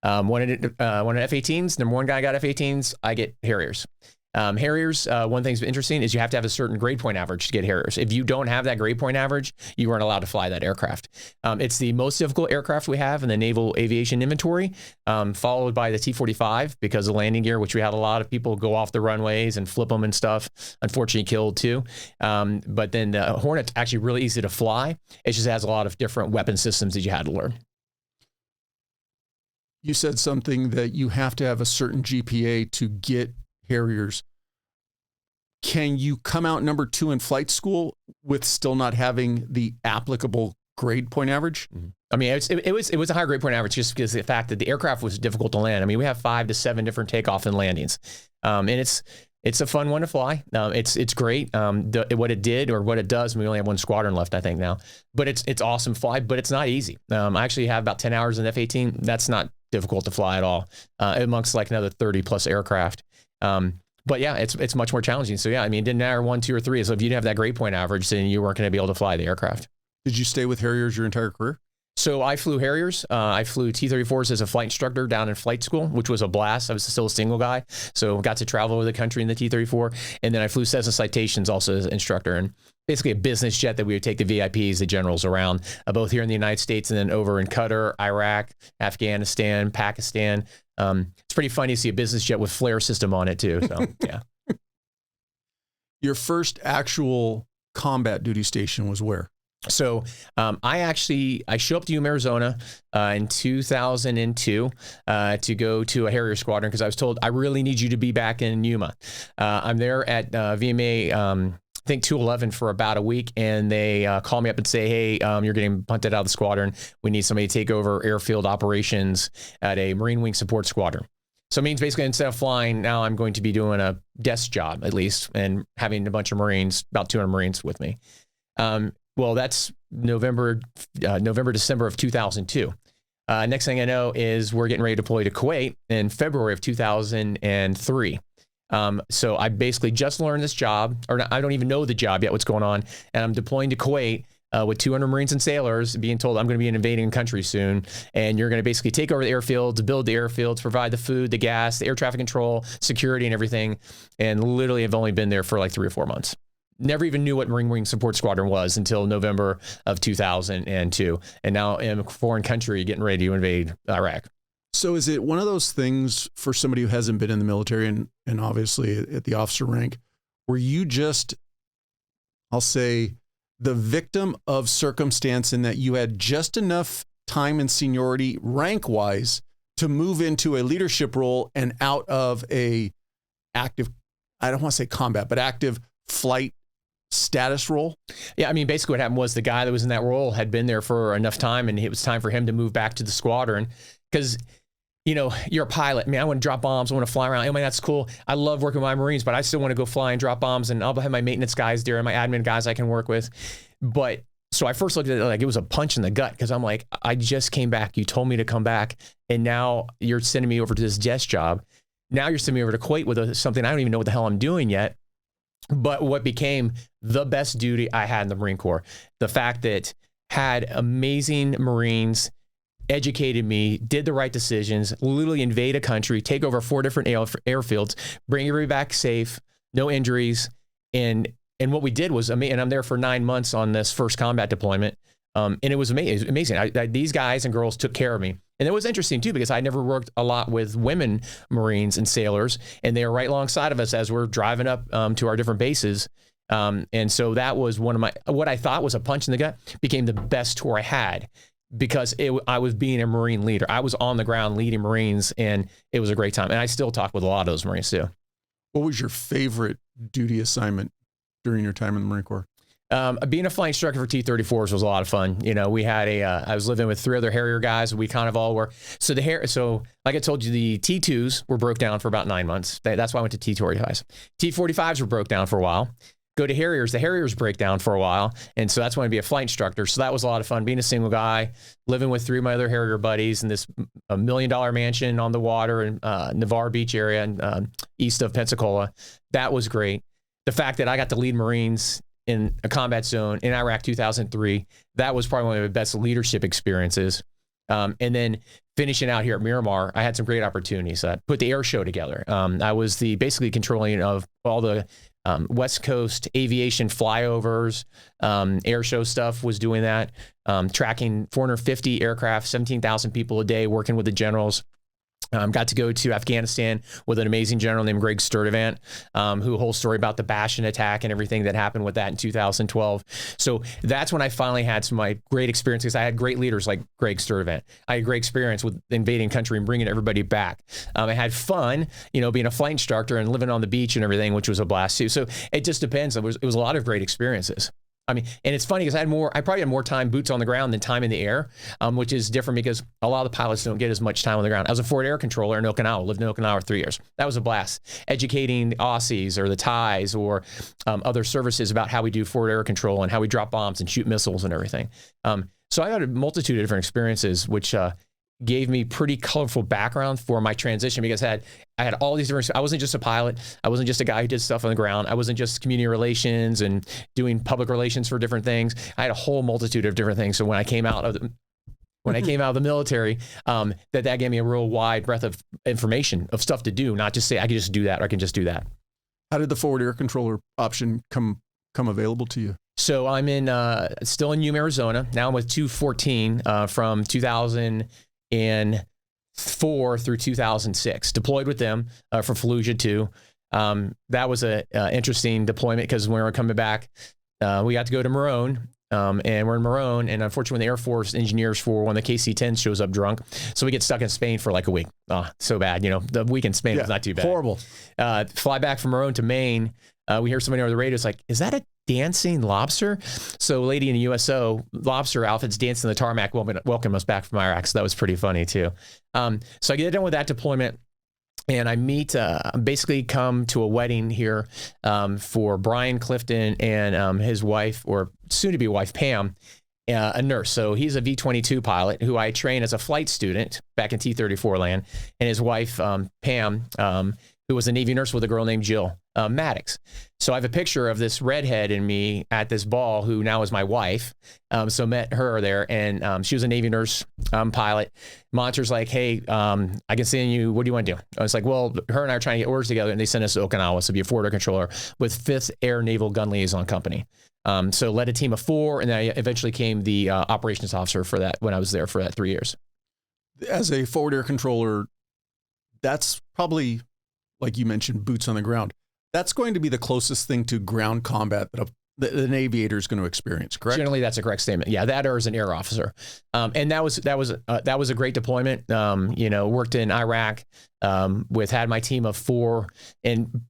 One at F-18s, number one guy got F-18s, I get Harriers. Harriers, one thing's interesting is you have to have a certain grade point average to get Harriers. If you don't have that grade point average, you aren't allowed to fly that aircraft. It's the most difficult aircraft we have in the naval aviation inventory, followed by the T-45 because of landing gear, which we had a lot of people go off the runways and flip them and stuff. Unfortunately killed too. But then the Hornet's actually really easy to fly. It just has a lot of different weapon systems that you had to learn. You said something that you have to have a certain GPA to get Harriers. Can you come out number 2 in flight school with still not having the applicable grade point average? Mm-hmm. I mean, it was a higher grade point average just because of the fact that the aircraft was difficult to land. I mean, we have 5 to 7 different takeoff and landings, and it's a fun one to fly. It's great. What it did or what it does, we only have 1 squadron left, I think now, but it's awesome fly, but it's not easy. I actually have about 10 hours in F-18. That's not difficult to fly at all, amongst like another 30 plus aircraft. But yeah, it's much more challenging. So yeah, I mean, it didn't matter 1, 2, or 3. So if you didn't have that grade point average, then you weren't going to be able to fly the aircraft. Did you stay with Harriers your entire career? So I flew Harriers. I flew T-34s as a flight instructor down in flight school, which was a blast. I was still a single guy, so got to travel over the country in the T-34. And then I flew Cessna Citations also as an instructor, and basically a business jet that we would take the VIPs, the generals around, both here in the United States and then over in Qatar, Iraq, Afghanistan, Pakistan. It's pretty funny to see a business jet with flare system on it too. So yeah. Your first actual combat duty station was where? So I show up to Yuma, Arizona in 2002 to go to a Harrier squadron because I was told I really need you to be back in Yuma. I'm there at VMA, I think 211 for about a week, and they call me up and say, hey, you're getting punted out of the squadron. We need somebody to take over airfield operations at a Marine Wing Support Squadron. So it means basically instead of flying, now I'm going to be doing a desk job at least and having a bunch of Marines, about 200 Marines with me. Well, that's November, December of 2002. Next thing I know is we're getting ready to deploy to Kuwait in February of 2003. So I basically just learned this job, or I don't even know the job yet, what's going on. And I'm deploying to Kuwait with 200 Marines and sailors, being told I'm going to be in an invading country soon. And you're going to basically take over the airfields, build the airfields, provide the food, the gas, the air traffic control, security, and everything. And literally have only been there for like 3 or 4 months. Never even knew what Marine Wing Support Squadron was until November of 2002. And now in a foreign country getting ready to invade Iraq. So is it one of those things for somebody who hasn't been in the military and obviously at the officer rank, where you just, I'll say, the victim of circumstance in that you had just enough time and seniority rank-wise to move into a leadership role and out of a active, I don't want to say combat, but active flight status role? Yeah, I mean, basically what happened was the guy that was in that role had been there for enough time, and it was time for him to move back to the squadron because, you know, you're a pilot. Man, I want to drop bombs. I want to fly around. I mean, that's cool. I love working with my Marines, but I still want to go fly and drop bombs, and I'll have my maintenance guys there and my admin guys I can work with. But so I first looked at it like it was a punch in the gut because I'm like, I just came back. You told me to come back, and now you're sending me over to this desk job. Now you're sending me over to Kuwait with something I don't even know what the hell I'm doing yet. But what became the best duty I had in the Marine Corps, the fact that had amazing Marines, educated me, did the right decisions, literally invade a country, take over 4 different airfields, bring everybody back safe, no injuries. And what we did was, and I'm there for 9 months on this first combat deployment. And it was amazing. These guys and girls took care of me. And it was interesting too, because I never worked a lot with women Marines and sailors, and they were right alongside of us as we're driving up to our different bases. And so that was one of what I thought was a punch in the gut became the best tour I had because I was being a Marine leader. I was on the ground leading Marines, and it was a great time. And I still talk with a lot of those Marines too. What was your favorite duty assignment during your time in the Marine Corps? Being a flight instructor for T-34s was a lot of fun. You know, we had I was living with 3 other Harrier guys. We kind of all were. So like I told you, the T-2s were broke down for about 9 months. That's why I went to T-45s. T-45s were broke down for a while. Go to Harriers. The Harriers break down for a while. And so that's when I'd be a flight instructor. So that was a lot of fun being a single guy, living with 3 of my other Harrier buddies in this $1 million mansion on the water in Navarre Beach area and east of Pensacola. That was great. The fact that I got to lead Marines in a combat zone in Iraq 2003, that was probably one of the best leadership experiences. And then finishing out here at Miramar, I had some great opportunities. I put the air show together. I was basically controlling of all the West Coast aviation flyovers, air show stuff, was doing that, tracking 450 aircraft, 17,000 people a day, working with the generals. Got to go to Afghanistan with an amazing general named Greg Sturdivant, who whole story about the Bastion attack and everything that happened with that in 2012. So that's when I finally had some of my great experiences. I had great leaders like Greg Sturdivant. I had great experience with invading country and bringing everybody back. I had fun, being a flight instructor and living on the beach and everything, which was a blast too. So it just depends. It was a lot of great experiences. I mean, and it's funny because I probably had more time boots on the ground than time in the air, which is different because a lot of the pilots don't get as much time on the ground. I was a forward air controller in Okinawa, lived in Okinawa for 3 years. That was a blast. Educating Aussies or the Thais or other services about how we do forward air control and how we drop bombs and shoot missiles and everything. So I had a multitude of different experiences, which gave me pretty colorful background for my transition, because I had all these different, I wasn't just a pilot. I wasn't just a guy who did stuff on the ground. I wasn't just community relations and doing public relations for different things. I had a whole multitude of different things. So when I came out of the military, that gave me a real wide breadth of information, of stuff to do, not just say I can just do that or I can just do that. How did the forward air controller option come available to you? So I'm still in Yuma, Arizona. Now I'm with 214 from 2004 through 2006. Deployed with them for Fallujah 2. That was an interesting deployment, because when we were coming back, we got to go to Morone. And we're in Morone, and unfortunately, when the Air Force engineers for one of the KC-10s shows up drunk, so we get stuck in Spain for like a week. Oh, so bad. The week in Spain was not too bad. Horrible. Fly back from Morone to Maine. We hear somebody over the radio. It's like, is that a dancing lobster? So a lady in the USO lobster outfits dancing the tarmac, welcome us back from Iraq. So that was pretty funny too. So I get done with that deployment, and I meet, basically come to a wedding here for Brian Clifton and his wife, or soon-to-be wife, Pam, a nurse. So he's a V-22 pilot who I trained as a flight student back in T-34 land, and his wife, Pam, who was a Navy nurse with a girl named Jill Maddox. So I have a picture of this redhead in me at this ball, who now is my wife. So met her there, and she was a Navy nurse pilot. Monitor's like, hey, I can send you, what do you want to do? I was like, well, her and I are trying to get orders together, and they sent us to Okinawa to be a forward air controller with 5th Air Naval Gun Liaison Company. So led a team of 4, and then I eventually became the operations officer for that when I was there for that 3 years. As a forward air controller, that's probably, like you mentioned, boots on the ground. That's going to be the closest thing to ground combat that an aviator is going to experience, correct? Generally, that's a correct statement. Yeah, that or as an air officer. And that was a great deployment. Worked in Iraq had my team of 4,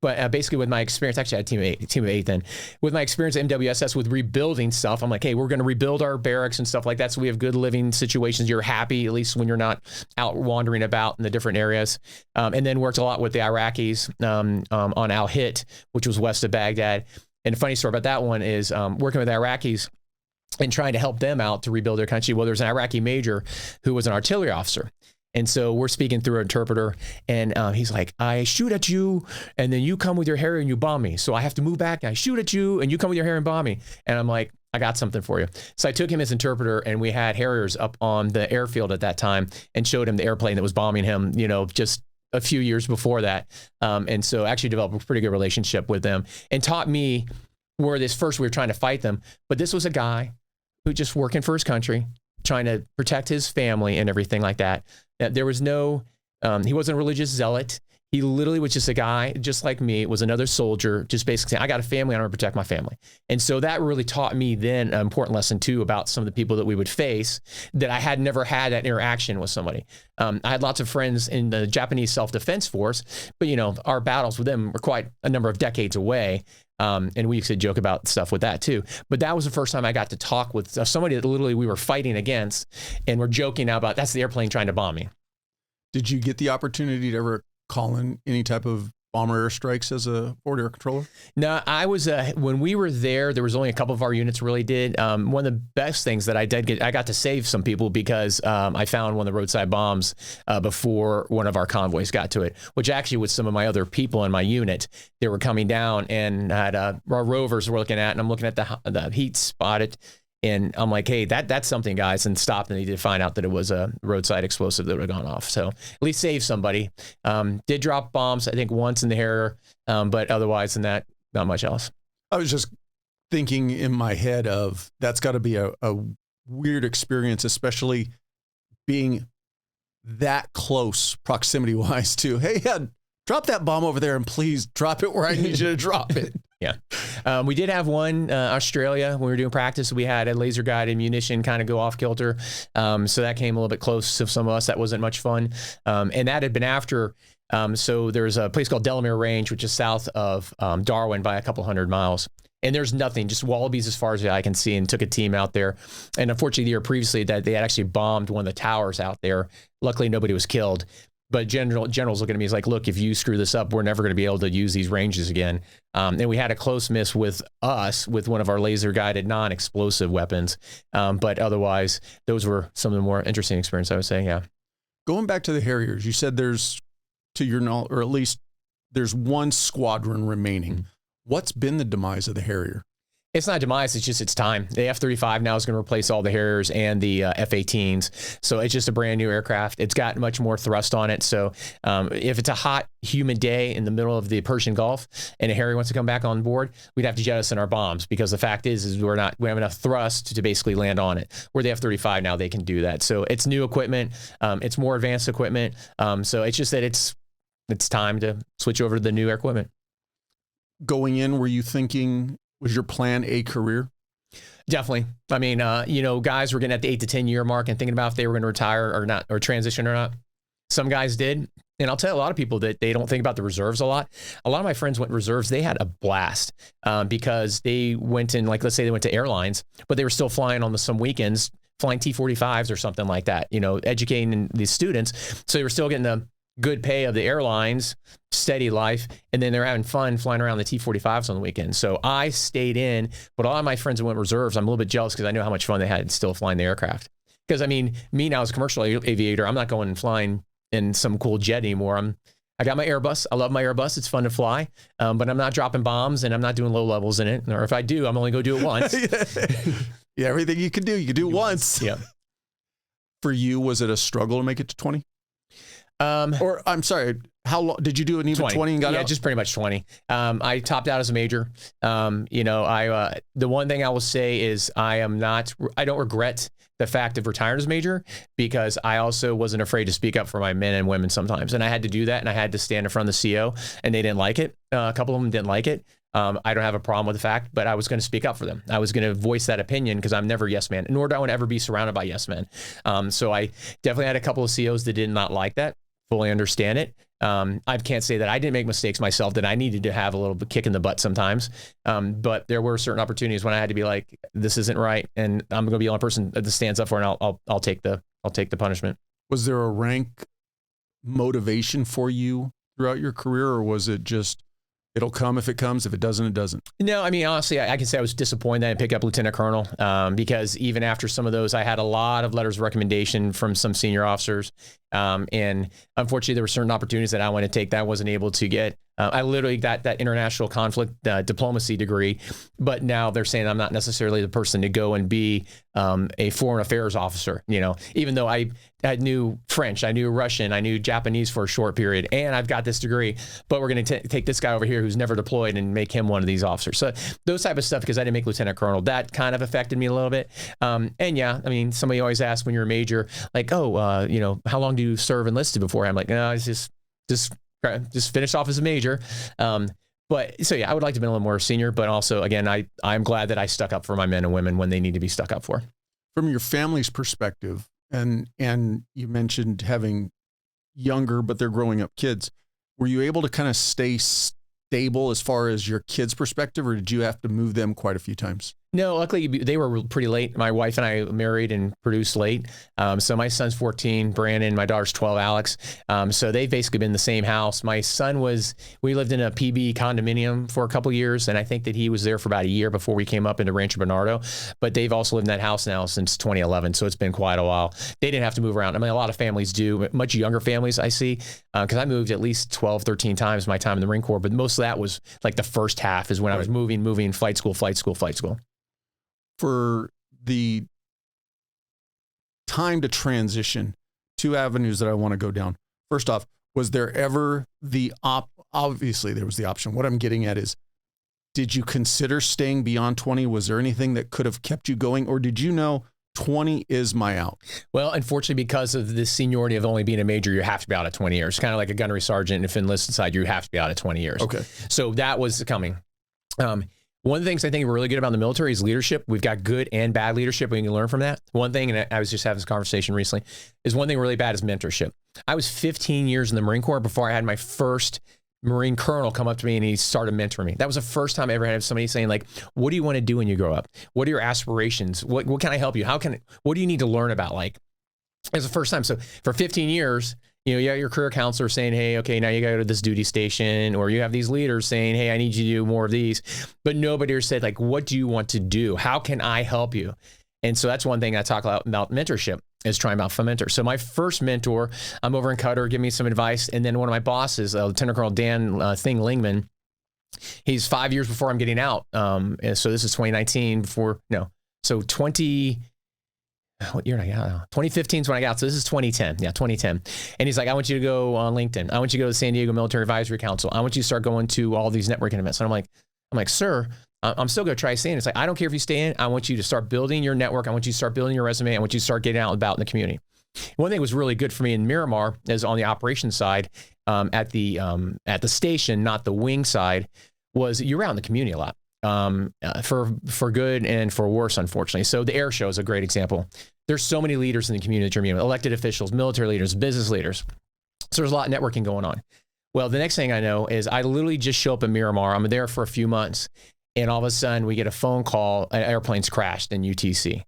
but basically with my experience, actually I had a team of 8 then. With my experience at MWSS with rebuilding stuff, I'm like, hey, we're going to rebuild our barracks and stuff like that, so we have good living situations. You're happy, at least when you're not out wandering about in the different areas. And then worked a lot with the Iraqis on Al Hit, which was west of Baghdad. And the funny story about that one is working with Iraqis and trying to help them out to rebuild their country. Well, there's an Iraqi major who was an artillery officer. And so we're speaking through an interpreter, and he's like, I shoot at you, and then you come with your Harrier and you bomb me. So I have to move back, and I shoot at you, and you come with your Harrier and bomb me. And I'm like, I got something for you. So I took him as interpreter, and we had Harriers up on the airfield at that time and showed him the airplane that was bombing him, just a few years before that. And so actually developed a pretty good relationship with them, and taught me where we were trying to fight them. But this was a guy who just working for his country, trying to protect his family and everything like that. There was no, he wasn't a religious zealot. He literally was just a guy, just like me, was another soldier, just basically saying, I got a family, I want to protect my family. And so that really taught me then an important lesson too about some of the people that we would face, that I had never had that interaction with somebody. I had lots of friends in the Japanese self-defense force, but our battles with them were quite a number of decades away. And we used to joke about stuff with that too. But that was the first time I got to talk with somebody that literally we were fighting against, and we're joking now about, that's the airplane trying to bomb me. Did you get the opportunity to ever call in any type of bomber airstrikes as a forward air controller? No, I was, when we were there was only a couple of our units really did. One of the best things that I did I got to save some people, because I found one of the roadside bombs before one of our convoys got to it, which actually with some of my other people in my unit, they were coming down, and had our rovers were looking at, and I'm looking at the heat spotted. And I'm like, hey, that's something, guys, and stopped, and they did find out that it was a roadside explosive that would have gone off. So at least saved somebody. Did drop bombs, I think, once in the Harrier, but otherwise than that, not much else. I was just thinking in my head of, that's got to be a weird experience, especially being that close proximity-wise to, hey, drop that bomb over there, and please drop it where I need you to drop it. Yeah. We did have one, Australia, when we were doing practice, we had a laser guided munition kind of go off kilter. So that came a little bit close to some of us. That wasn't much fun. And that had been after, so there's a place called Delamere Range, which is south of Darwin by a couple 100 miles. And there's nothing, just wallabies as far as I can see, and took a team out there. And unfortunately, the year previously, that they had actually bombed one of the towers out there. Luckily, nobody was killed. But general's looking at me, he's like, look, if you screw this up, we're never going to be able to use these ranges again. And we had a close miss with one of our laser-guided non-explosive weapons. But otherwise, those were some of the more interesting experiences, I would say, yeah. Going back to the Harriers, you said there's, to your knowledge, or at least there's one squadron remaining. What's been the demise of the Harrier? It's not demise, it's just its time. The F-35 now is going to replace all the Harriers and the F-18s. So it's just a brand new aircraft. It's got much more thrust on it. So if it's a hot, humid day in the middle of the Persian Gulf and a Harrier wants to come back on board, we'd have to jettison our bombs, because the fact is we have enough thrust to basically land on it. Where the F-35 now, they can do that. So it's new equipment. It's more advanced equipment. So it's just that it's time to switch over to the new equipment. Going in, were you thinking, was your plan a career? Definitely. I mean, guys were getting at the 8 to 10 year mark and thinking about if they were going to retire or not, or transition or not. Some guys did. And I'll tell a lot of people that they don't think about the reserves a lot. A lot of my friends went reserves. They had a blast because they went in, like, let's say they went to airlines, but they were still flying on some weekends, flying T-45s or something like that, educating these students. So they were still getting the good pay of the airlines, steady life, and then they're having fun flying around the T-45s on the weekend. So I stayed in, but a lot of my friends who went reserves, I'm a little bit jealous because I know how much fun they had still flying the aircraft. Because, I mean, me now as a commercial aviator, I'm not going and flying in some cool jet anymore. I got my Airbus. I love my Airbus. It's fun to fly, but I'm not dropping bombs and I'm not doing low levels in it. Or if I do, I'm only going to do it once. Yeah, everything you can do once. Yeah. For you, was it a struggle to make it to 20? Or I'm sorry, how long did you do an even 20 and got out? Yeah, just pretty much 20. I topped out as a major. The one thing I will say is I don't regret the fact of retiring as a major, because I also wasn't afraid to speak up for my men and women sometimes. And I had to do that, and I had to stand in front of the CO, and they didn't like it. A couple of them didn't like it. I don't have a problem with the fact, but I was going to speak up for them. I was going to voice that opinion, because I'm never a yes man, nor do I want to ever be surrounded by yes men. So I definitely had a couple of COs that did not like that. Fully understand it. I can't say that I didn't make mistakes myself, that I needed to have a little bit kick in the butt sometimes. But there were certain opportunities when I had to be like, this isn't right, and I'm going to be the only person that stands up for it, and I'll take the punishment. Was there a rank motivation for you throughout your career, or was it just, it'll come if it comes, if it doesn't, it doesn't? No, I mean, honestly, I can say I was disappointed that I didn't pick up Lieutenant Colonel, because even after some of those, I had a lot of letters of recommendation from some senior officers. And unfortunately, there were certain opportunities that I wanted to take that I wasn't able to get. I literally got that international conflict diplomacy degree, but now they're saying I'm not necessarily the person to go and be a foreign affairs officer, even though I knew French, I knew Russian, I knew Japanese for a short period, and I've got this degree, but we're going to take this guy over here who's never deployed and make him one of these officers. So those type of stuff, because I didn't make Lieutenant Colonel, that kind of affected me a little bit. And yeah, I mean, somebody always asks when you're a major, like, how long do you serve enlisted before? I'm like, no, it's just finished off as a major. But so yeah, I would like to be a little more senior, but also again, I'm glad that I stuck up for my men and women when they need to be stuck up for. From your family's perspective, and you mentioned having younger, but they're growing up kids, were you able to kind of stay stable as far as your kids' perspective, or did you have to move them quite a few times? No, luckily they were pretty late. My wife and I married and produced late. So my son's 14, Brandon, my daughter's 12, Alex. So they've basically been in the same house. My son we lived in a PB condominium for a couple of years, and I think that he was there for about a year before we came up into Rancho Bernardo. But they've also lived in that house now since 2011, so it's been quite a while. They didn't have to move around. I mean, a lot of families do, much younger families I see, because I moved at least 12, 13 times my time in the Marine Corps, but most of that was like the first half is when I was moving, flight school. For the time to transition, two avenues that I want to go down. First off, was there ever obviously there was the option. What I'm getting at is, did you consider staying beyond 20? Was there anything that could have kept you going, or did you know 20 is my out? Well, unfortunately, because of the seniority of only being a major, you have to be out at 20 years. Kind of like a gunnery sergeant. If enlisted side, you have to be out at 20 years. Okay. So that was coming. One of the things I think we're really good about in the military is leadership. We've got good and bad leadership. We can learn from that. One thing, and I was just having this conversation recently, is one thing really bad is mentorship. I was 15 years in the Marine Corps before I had my first Marine colonel come up to me and he started mentoring me. That was the first time I ever had somebody saying, like, what do you want to do when you grow up? What are your aspirations? What can I help you? What do you need to learn about? Like, it was the first time. So for 15 years, you got your career counselor saying, hey, okay, now you got to go to this duty station, or you have these leaders saying, hey, I need you to do more of these. But nobody ever said, like, what do you want to do? How can I help you? And so that's one thing I talk about mentorship. is trying out for mentor. So my first mentor, I'm over in Qatar, give me some advice. And then one of my bosses, Lieutenant Colonel Dan Lingman, he's 5 years before I'm getting out. And so this is 2019 what year did I get out? 2015 is when I got out. So this is 2010. Yeah, 2010. And he's like, I want you to go on LinkedIn. I want you to go to the San Diego Military Advisory Council. I want you to start going to all these networking events. And I'm like, sir, I'm still going to try staying. It's like, I don't care if you stay in. I want you to start building your network. I want you to start building your resume. I want you to start getting out and about in the community. One thing that was really good for me in Miramar is on the operations side, at the station, not the wing side, was you're out in the community a lot, for good and for worse, unfortunately. So the air show is a great example. There's so many leaders in the community that you're meeting with, elected officials, military leaders, business leaders. So there's a lot of networking going on. Well, the next thing I know is I literally just show up in Miramar. I'm there for a few months. And all of a sudden we get a phone call, an airplane's crashed in UTC.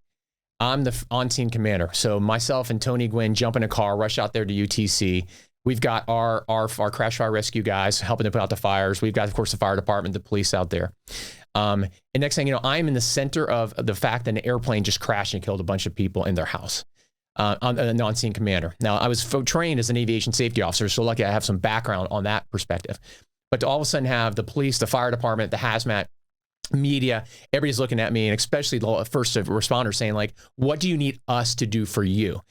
I'm the on-scene commander. So myself and Tony Gwynn jump in a car, rush out there to UTC. We've got our crash fire rescue guys helping to put out the fires. We've got, of course, the fire department, the police out there. And next thing you know, I'm in the center of the fact that an airplane just crashed and killed a bunch of people in their house. I'm a on-scene commander. Now, I was trained as an aviation safety officer, so lucky I have some background on that perspective. But to all of a sudden have the police, the fire department, the hazmat, media, everybody's looking at me, and especially the first responders saying, like, what do you need us to do for you?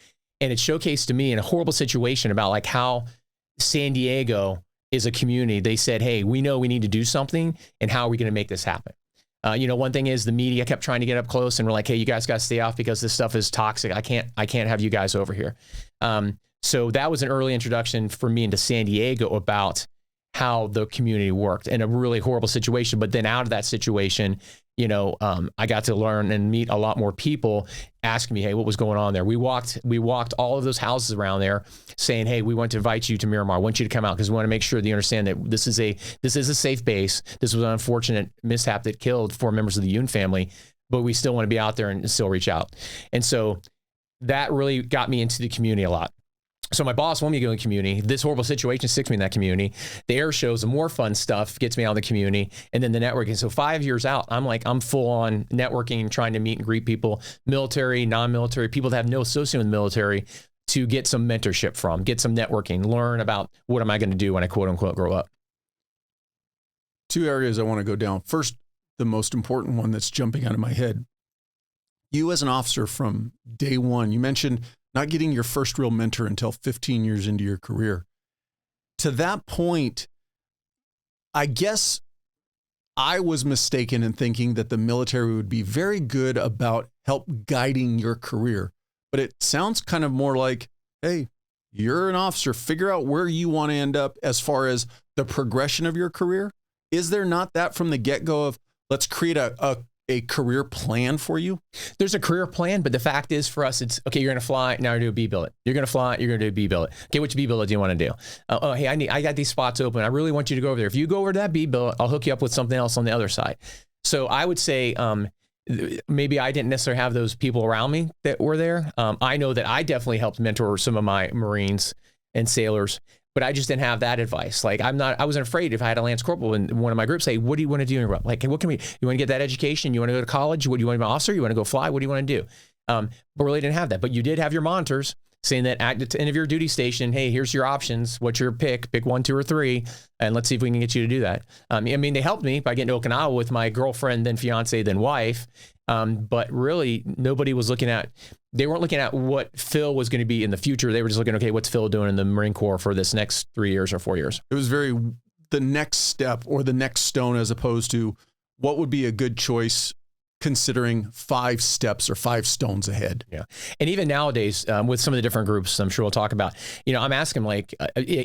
And it showcased to me in a horrible situation about like how San Diego is a community. They said, hey, we know we need to do something, and how are we going to make this happen? One thing is the media kept trying to get up close, and we're like, hey, you guys got to stay off because this stuff is toxic. I can't have you guys over here. So that was an early introduction for me into San Diego about how the community worked in a really horrible situation. But then out of that situation, I got to learn and meet a lot more people asking me, hey, what was going on there? We walked all of those houses around there saying, hey, we want to invite you to Miramar. I want you to come out because we want to make sure that you understand that this is a safe base. This was an unfortunate mishap that killed 4 members of the Yoon family, but we still want to be out there and still reach out. And so that really got me into the community a lot. So my boss wanted me to go in the community. This horrible situation sticks me in that community. The air shows, the more fun stuff gets me out of the community. And then the networking. So 5 years out, I'm full on networking, trying to meet and greet people, military, non-military, people that have no association with the military, to get some mentorship from, get some networking, learn about what am I going to do when I quote unquote grow up. 2 areas I want to go down. First, the most important one that's jumping out of my head. You as an officer from day one, you mentioned not getting your first real mentor until 15 years into your career. To that point, I guess I was mistaken in thinking that the military would be very good about help guiding your career. But it sounds kind of more like, hey, you're an officer, figure out where you want to end up as far as the progression of your career. Is there not that from the get-go of let's create a career plan for you? There's a career plan, but the fact is for us, it's okay, you're going to fly, now you're going to do a B-billet. You're going to fly, you're going to do a B-billet. Okay, which B-billet do you want to do? Hey, I got these spots open. I really want you to go over there. If you go over to that B-billet, I'll hook you up with something else on the other side. So I would say maybe I didn't necessarily have those people around me that were there. I know that I definitely helped mentor some of my Marines and sailors, but I just didn't have that advice. Like I wasn't afraid if I had a Lance Corporal in one of my groups say, what do you want to do? Like, what can you want to get that education? You want to go to college? What do you want to be an officer? You want to go fly? What do you want to do? But really didn't have that. But you did have your monitors saying that at the end of your duty station, hey, here's your options. What's your pick? Pick 1, 2, or 3. And let's see if we can get you to do that. They helped me by getting to Okinawa with my girlfriend, then fiance, then wife. But really nobody was they weren't looking at what Phil was going to be in the future. They were just looking, okay, what's Phil doing in the Marine Corps for this next 3 years or 4 years? It was very the next step or the next stone, as opposed to what would be a good choice considering 5 steps or 5 stones ahead. Yeah. And even nowadays, with some of the different groups, I'm sure we'll talk about, I'm asking like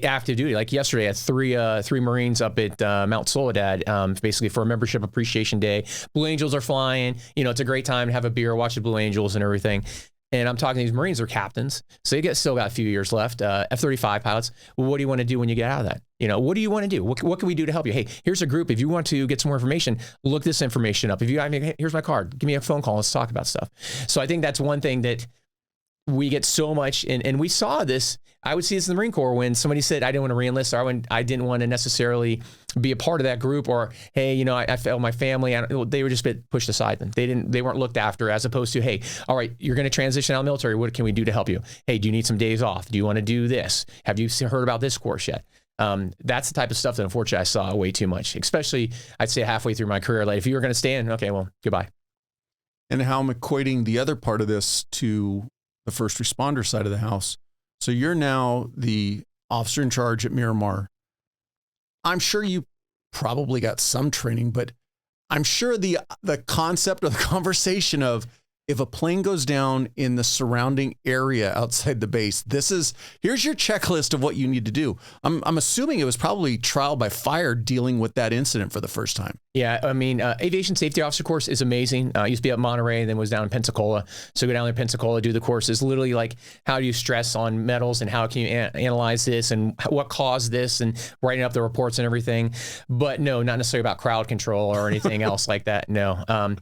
active duty, like yesterday I had 3 Marines up at Mount Soledad, basically for a membership appreciation day. Blue Angels are flying, it's a great time to have a beer, watch the Blue Angels and everything. And I'm talking to these Marines, they're captains. So they still got a few years left, F-35 pilots. Well, what do you want to do when you get out of that? What do you want to do? What can we do to help you? Hey, here's a group. If you want to get some more information, look this information up. Here's my card. Give me a phone call. Let's talk about stuff. So I think that's one thing that we get so much. And we saw this, I would see this in the Marine Corps when somebody said, I didn't want to re-enlist, or I didn't want to necessarily be a part of that group, or, hey, you know, I failed my family. They were just pushed aside. They weren't looked after, as opposed to, hey, all right, you're going to transition out of the military. What can we do to help you? Hey, do you need some days off? Do you want to do this? Have you heard about this course yet? That's the type of stuff that unfortunately I saw way too much, especially I'd say halfway through my career. Like, if you were going to stay in, okay, well, goodbye. And how I'm equating the other part of this to the first responder side of the house. So you're now the officer in charge at Miramar. I'm sure you probably got some training, but I'm sure the concept or the conversation of, if a plane goes down in the surrounding area outside the base, here's your checklist of what you need to do. I'm assuming it was probably trial by fire dealing with that incident for the first time. Yeah, I mean, aviation safety officer course is amazing. I used to be at Monterey and then was down in Pensacola. So go down there in Pensacola, do the course. It's literally like, how do you stress on metals and how can you analyze this and what caused this, and writing up the reports and everything. But no, not necessarily about crowd control or anything else like that. No.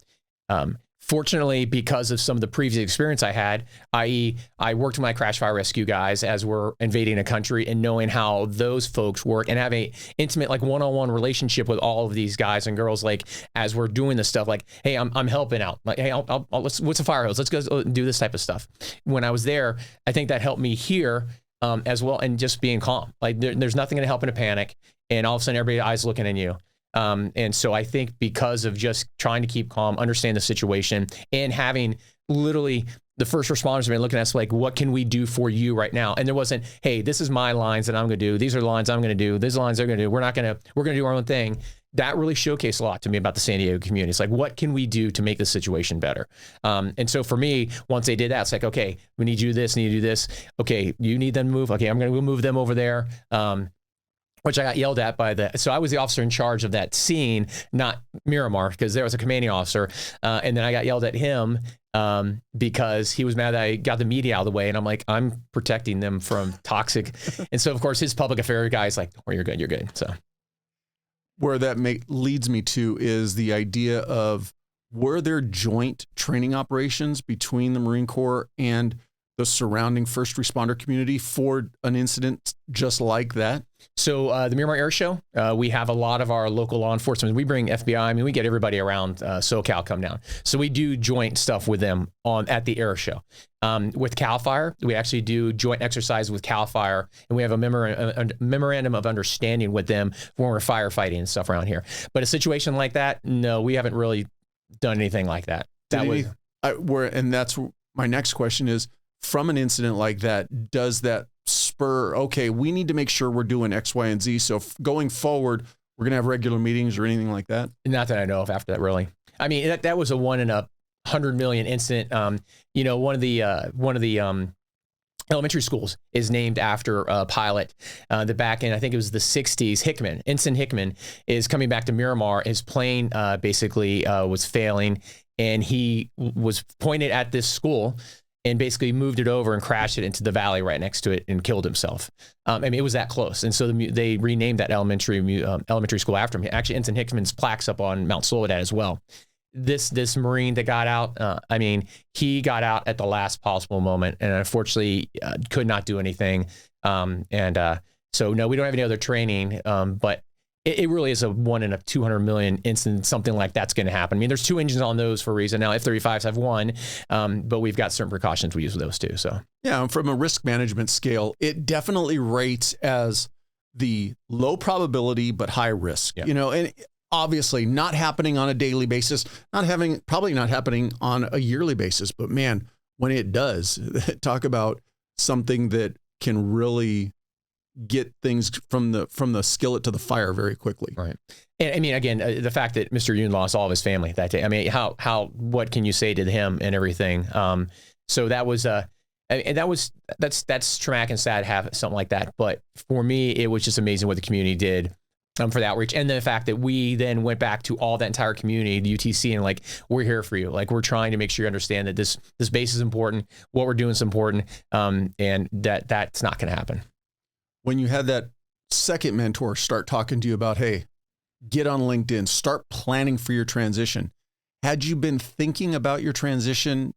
Fortunately, because of some of the previous experience I had, i.e. I worked with my crash fire rescue guys as we're invading a country, and knowing how those folks work and have a intimate, like, one-on-one relationship with all of these guys and girls, like, as we're doing this stuff, like, hey, I'm helping out. Like, hey, what's a fire hose? Let's go do this type of stuff. When I was there, I think that helped me here as well, and just being calm. Like, there's nothing going to help in a panic, and all of a sudden everybody's eyes looking at you. And so I think because of just trying to keep calm, understand the situation, and having literally the first responders have been looking at us like, what can we do for you right now? And there wasn't, hey, this is my lines that I'm going to do. These are the lines I'm going to do. These are the lines they're going to do. We're going to do our own thing. That really showcased a lot to me about the San Diego community. It's like, what can we do to make the situation better? And so for me, once they did that, it's like, okay, we need you to do this, need to do this. Okay, you need them to move. Okay, I'm going to move them over there. Which I got yelled at so I was the officer in charge of that scene, not Miramar, because there was a commanding officer. And then I got yelled at him because he was mad that I got the media out of the way. And I'm like, I'm protecting them from toxic. And so, of course, his public affairs guy is like, oh, you're good, you're good. So where that leads me to is the idea of, were there joint training operations between the Marine Corps and the surrounding first responder community for an incident just like that? So the Miramar Air Show, we have a lot of our local law enforcement. We bring FBI. I mean, we get everybody around SoCal come down. So we do joint stuff with them at the air show. With CAL FIRE, we actually do joint exercise with CAL FIRE, and we have a memorandum of understanding with them when we're firefighting and stuff around here. But a situation like that, no, we haven't really done anything like that. And that's my next question is, from an incident like that, does that spur, okay, we need to make sure we're doing X, Y, and Z, so going forward, we're going to have regular meetings or anything like that? Not that I know of after that, really. I mean, that was a 1 in 100 million incident. You know, one of the elementary schools is named after a pilot that back in, I think it was the 60s, Ensign Hickman is coming back to Miramar. His plane basically was failing, and he was pointed at this school and basically moved it over and crashed it into the valley right next to it and killed himself. I mean, it was that close. And so they renamed that elementary school after him. Actually, Ensign Hickman's plaque's up on Mount Soledad as well. This Marine that got out, I mean, he got out at the last possible moment, and unfortunately could not do anything. So no, we don't have any other training, but it really is a 1 in 200 million incident. Something like that's going to happen. I mean, there's 2 engines on those for a reason. Now F-35s have 1, but we've got certain precautions we use with those too. So yeah, from a risk management scale, it definitely rates as the low probability but high risk. Yep. You know, and obviously not happening on a daily basis, probably not happening on a yearly basis. But man, when it does, talk about something that can really get things from the skillet to the fire very quickly. Right. And I mean, again, the fact that Mr. Yoon lost all of his family that day. I mean, what can you say to him and everything? So that was that's traumatic and sad to have something like that. But for me, it was just amazing what the community did for the outreach, and the fact that we then went back to all that entire community, the UTC, and like, we're here for you. Like, we're trying to make sure you understand that this base is important, what we're doing is important, and that's not going to happen. When you had that second mentor start talking to you about, hey, get on LinkedIn, start planning for your transition, had you been thinking about your transition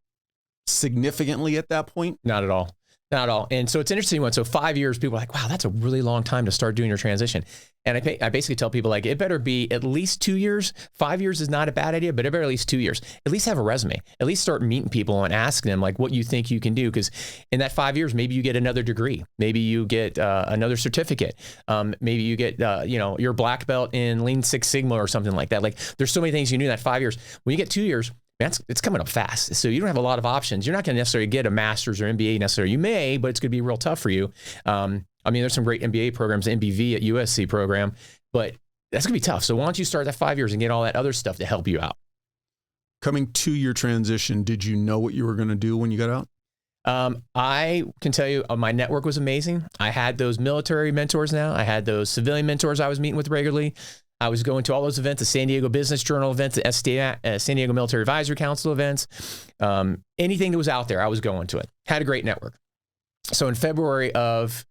significantly at that point? Not at all. Not at all. And so it's an interesting one. So 5 years, people are like, wow, that's a really long time to start doing your transition. And I basically tell people, like, it better be at least 2 years. 5 years is not a bad idea, but it better at least 2 years. At least have a resume. At least start meeting people and asking them, like, what you think you can do. Because in that 5 years, maybe you get another degree. Maybe you get another certificate. Maybe you get, your black belt in Lean Six Sigma or something like that. Like, there's so many things you can do in that 5 years. When you get 2 years, it's coming up fast. So you don't have a lot of options. You're not going to necessarily get a master's or MBA necessarily. You may, but it's going to be real tough for you. There's some great MBA programs, MBV at USC program, but that's going to be tough. So why don't you start that 5 years and get all that other stuff to help you out? Coming to your transition, did you know what you were going to do when you got out? I can tell you my network was amazing. I had those military mentors now. I had those civilian mentors I was meeting with regularly. I was going to all those events, the San Diego Business Journal events, the San Diego Military Advisory Council events. Anything that was out there, I was going to it. Had a great network. So in February of,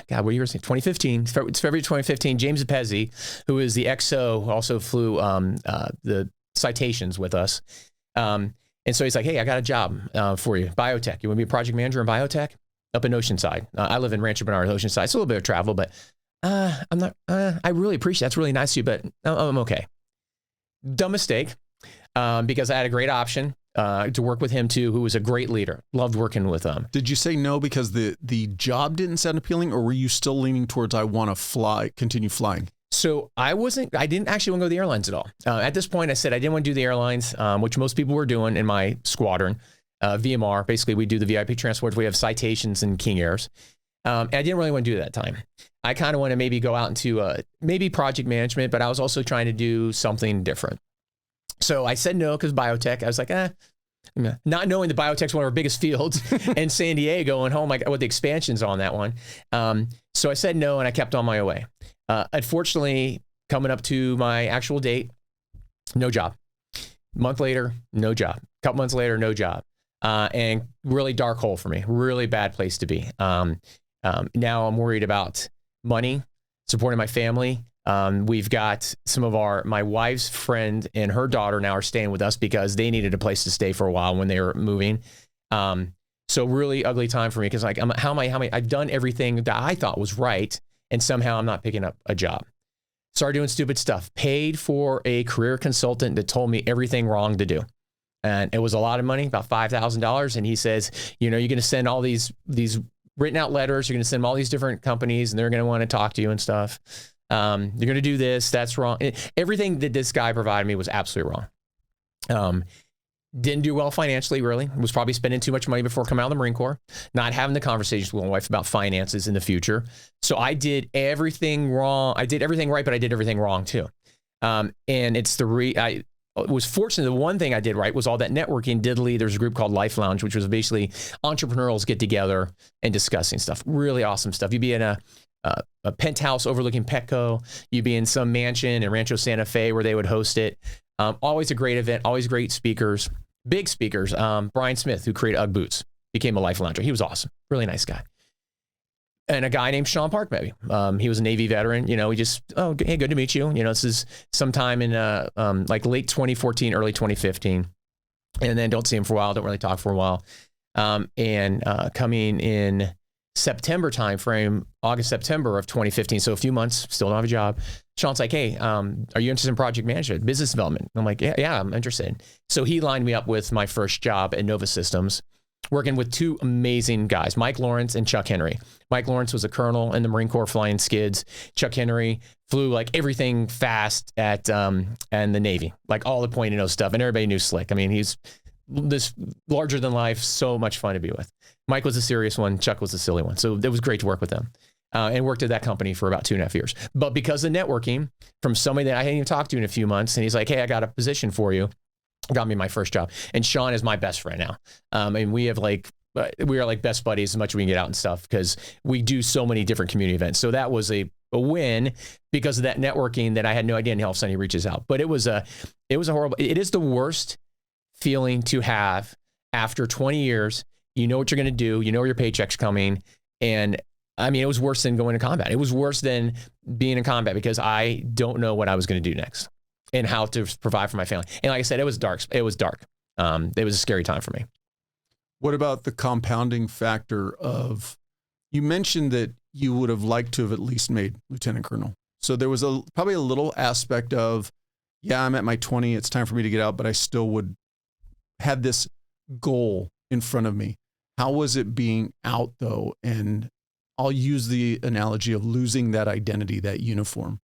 what year is it? 2015. It's February 2015. James Apezzi, who is the XO, also flew the citations with us. And so he's like, hey, I got a job for you. Biotech. You want to be a project manager in biotech? Up in Oceanside. I live in Rancho Bernardo, Oceanside. It's a little bit of travel, but I'm not, I really appreciate it. That's really nice of you, but I'm okay. Dumb mistake, because I had a great option to work with him too, who was a great leader. Loved working with him. Did you say no because the job didn't sound appealing, or were you still leaning towards I want to continue flying? So I didn't actually want to go to the airlines at all. At this point, I said I didn't want to do the airlines, which most people were doing in my squadron. VMR, basically we do the VIP transport. We have citations and King Airs. And I didn't really want to do it at that time. I kind of want to maybe go out into maybe project management, but I was also trying to do something different. So I said no because biotech. I was like, not knowing that biotech's one of our biggest fields in San Diego, and what the expansion's on that one. So I said no, and I kept on my way. Unfortunately, coming up to my actual date, no job. Month later, no job. Couple months later, no job. And really dark hole for me. Really bad place to be. Now I'm worried about money, supporting my family. We've got some of my wife's friend and her daughter now are staying with us because they needed a place to stay for a while when they were moving. So really ugly time for me because I've done everything that I thought was right, and somehow I'm not picking up a job. Started doing stupid stuff. Paid for a career consultant that told me everything wrong to do. And it was a lot of money, about $5,000. And he says, you're going to send all these written out letters. You're going to send them all these different companies, and they're going to want to talk to you and stuff. You're going to do this. That's wrong. Everything that this guy provided me was absolutely wrong. Didn't do well financially, really. Was probably spending too much money before coming out of the Marine Corps. Not having the conversations with my wife about finances in the future. So I did everything wrong. I did everything right, but I did everything wrong too. And it's I was fortunate. The one thing I did right was all that networking. There's a group called Life Lounge, which was basically entrepreneurs get together and discussing stuff. Really awesome stuff. You'd be in a penthouse overlooking Petco. You'd be in some mansion in Rancho Santa Fe where they would host it. Always a great event. Always great speakers. Big speakers. Brian Smith, who created Ugg Boots, became a Life Lounger. He was awesome. Really nice guy. And a guy named Sean Park, maybe. He was a Navy veteran. We just, hey, good to meet you. This is sometime in like late 2014, early 2015. And then don't see him for a while. Don't really talk for a while. And coming in September timeframe, August, September of 2015. So a few months, still don't have a job. Sean's like, hey, are you interested in project management, business development? I'm like, yeah, I'm interested. So he lined me up with my first job at Nova Systems, working with two amazing guys, Mike Lawrence and Chuck Henry. Mike Lawrence was a colonel in the Marine Corps flying skids. Chuck Henry flew like everything fast at and the Navy, like all the point stuff. And everybody knew Slick. I mean, he's this larger than life, so much fun to be with. Mike was the serious one. Chuck was the silly one. So it was great to work with them. And worked at that company for about 2.5 years. But because of networking from somebody that I hadn't even talked to in a few months, and he's like, hey, I got a position for you. Got me my first job. And Sean is my best friend now. And we are like best buddies as much as we can get out and stuff because we do so many different community events. So that was a win because of that networking that I had no idea, and all of a sudden he reaches out. But it is the worst feeling to have after 20 years. You know what you're going to do. You know where your paycheck's coming. And I mean, it was worse than going to combat. It was worse than being in combat because I don't know what I was going to do next and how to provide for my family. And like I said, it was dark. It was dark. It was a scary time for me. What about the compounding factor of, you mentioned that you would have liked to have at least made lieutenant colonel. So there was probably a little aspect of, yeah, I'm at my 20, it's time for me to get out, but I still would have this goal in front of me. How was it being out though? And I'll use the analogy of losing that identity, that uniform.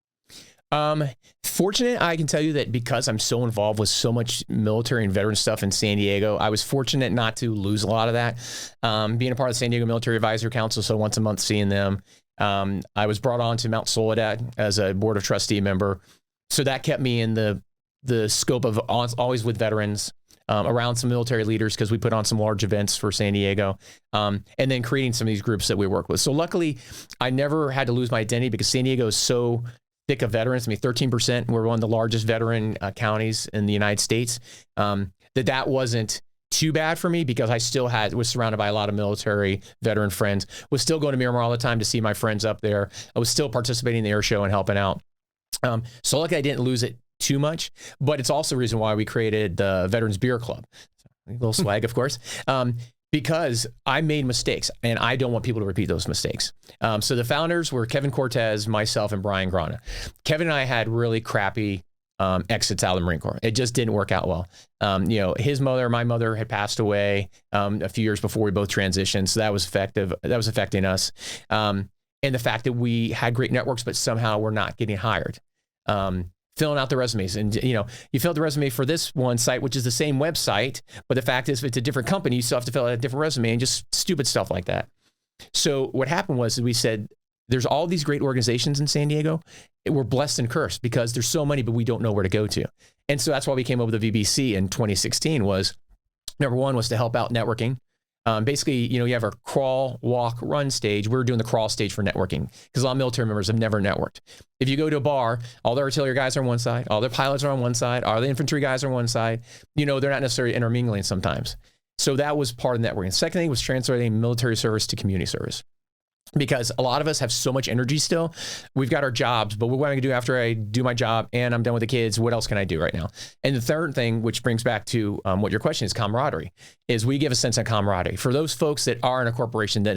Fortunate, I can tell you that because I'm so involved with so much military and veteran stuff in San Diego, I was fortunate not to lose a lot of that. Being a part of the San Diego Military Advisory Council, so once a month seeing them. I was brought on to Mount Soledad as a board of trustee member. So that kept me in the scope of always with veterans, around some military leaders, because we put on some large events for San Diego, and then creating some of these groups that we work with. So luckily, I never had to lose my identity because San Diego is so thick of veterans. I mean, 13%, we're one of the largest veteran counties in the United States. That wasn't too bad for me because I still was surrounded by a lot of military veteran friends, was still going to Miramar all the time to see my friends up there. I was still participating in the air show and helping out. So luckily I didn't lose it too much, but it's also the reason why we created the Veterans Beer Club. A little swag, of course, because I made mistakes and I don't want people to repeat those mistakes. So the founders were Kevin Cortez, myself, and Brian Grana. Kevin and I had really crappy exits out of the Marine Corps. It just didn't work out well. His mother, my mother had passed away a few years before we both transitioned. So that was affecting us. And the fact that we had great networks, but somehow we're not getting hired. Filling out the resumes. And, you fill out the resume for this one site, which is the same website, but the fact is, if it's a different company, you still have to fill out a different resume and just stupid stuff like that. So what happened was we said, there's all these great organizations in San Diego. We're blessed and cursed because there's so many, but we don't know where to go to. And so that's why we came up with the VBC in 2016 was, number one was to help out networking. Basically, you have a crawl, walk, run stage. We're doing the crawl stage for networking because a lot of military members have never networked. If you go to a bar, all the artillery guys are on one side, all the pilots are on one side, all the infantry guys are on one side. They're not necessarily intermingling sometimes. So that was part of networking. Second thing was translating military service to community service. Because a lot of us have so much energy still. We've got our jobs, but what am I going to do after I do my job and I'm done with the kids? What else can I do right now? And the third thing, which brings back to what your question is, camaraderie, is we give a sense of camaraderie. For those folks that are in a corporation that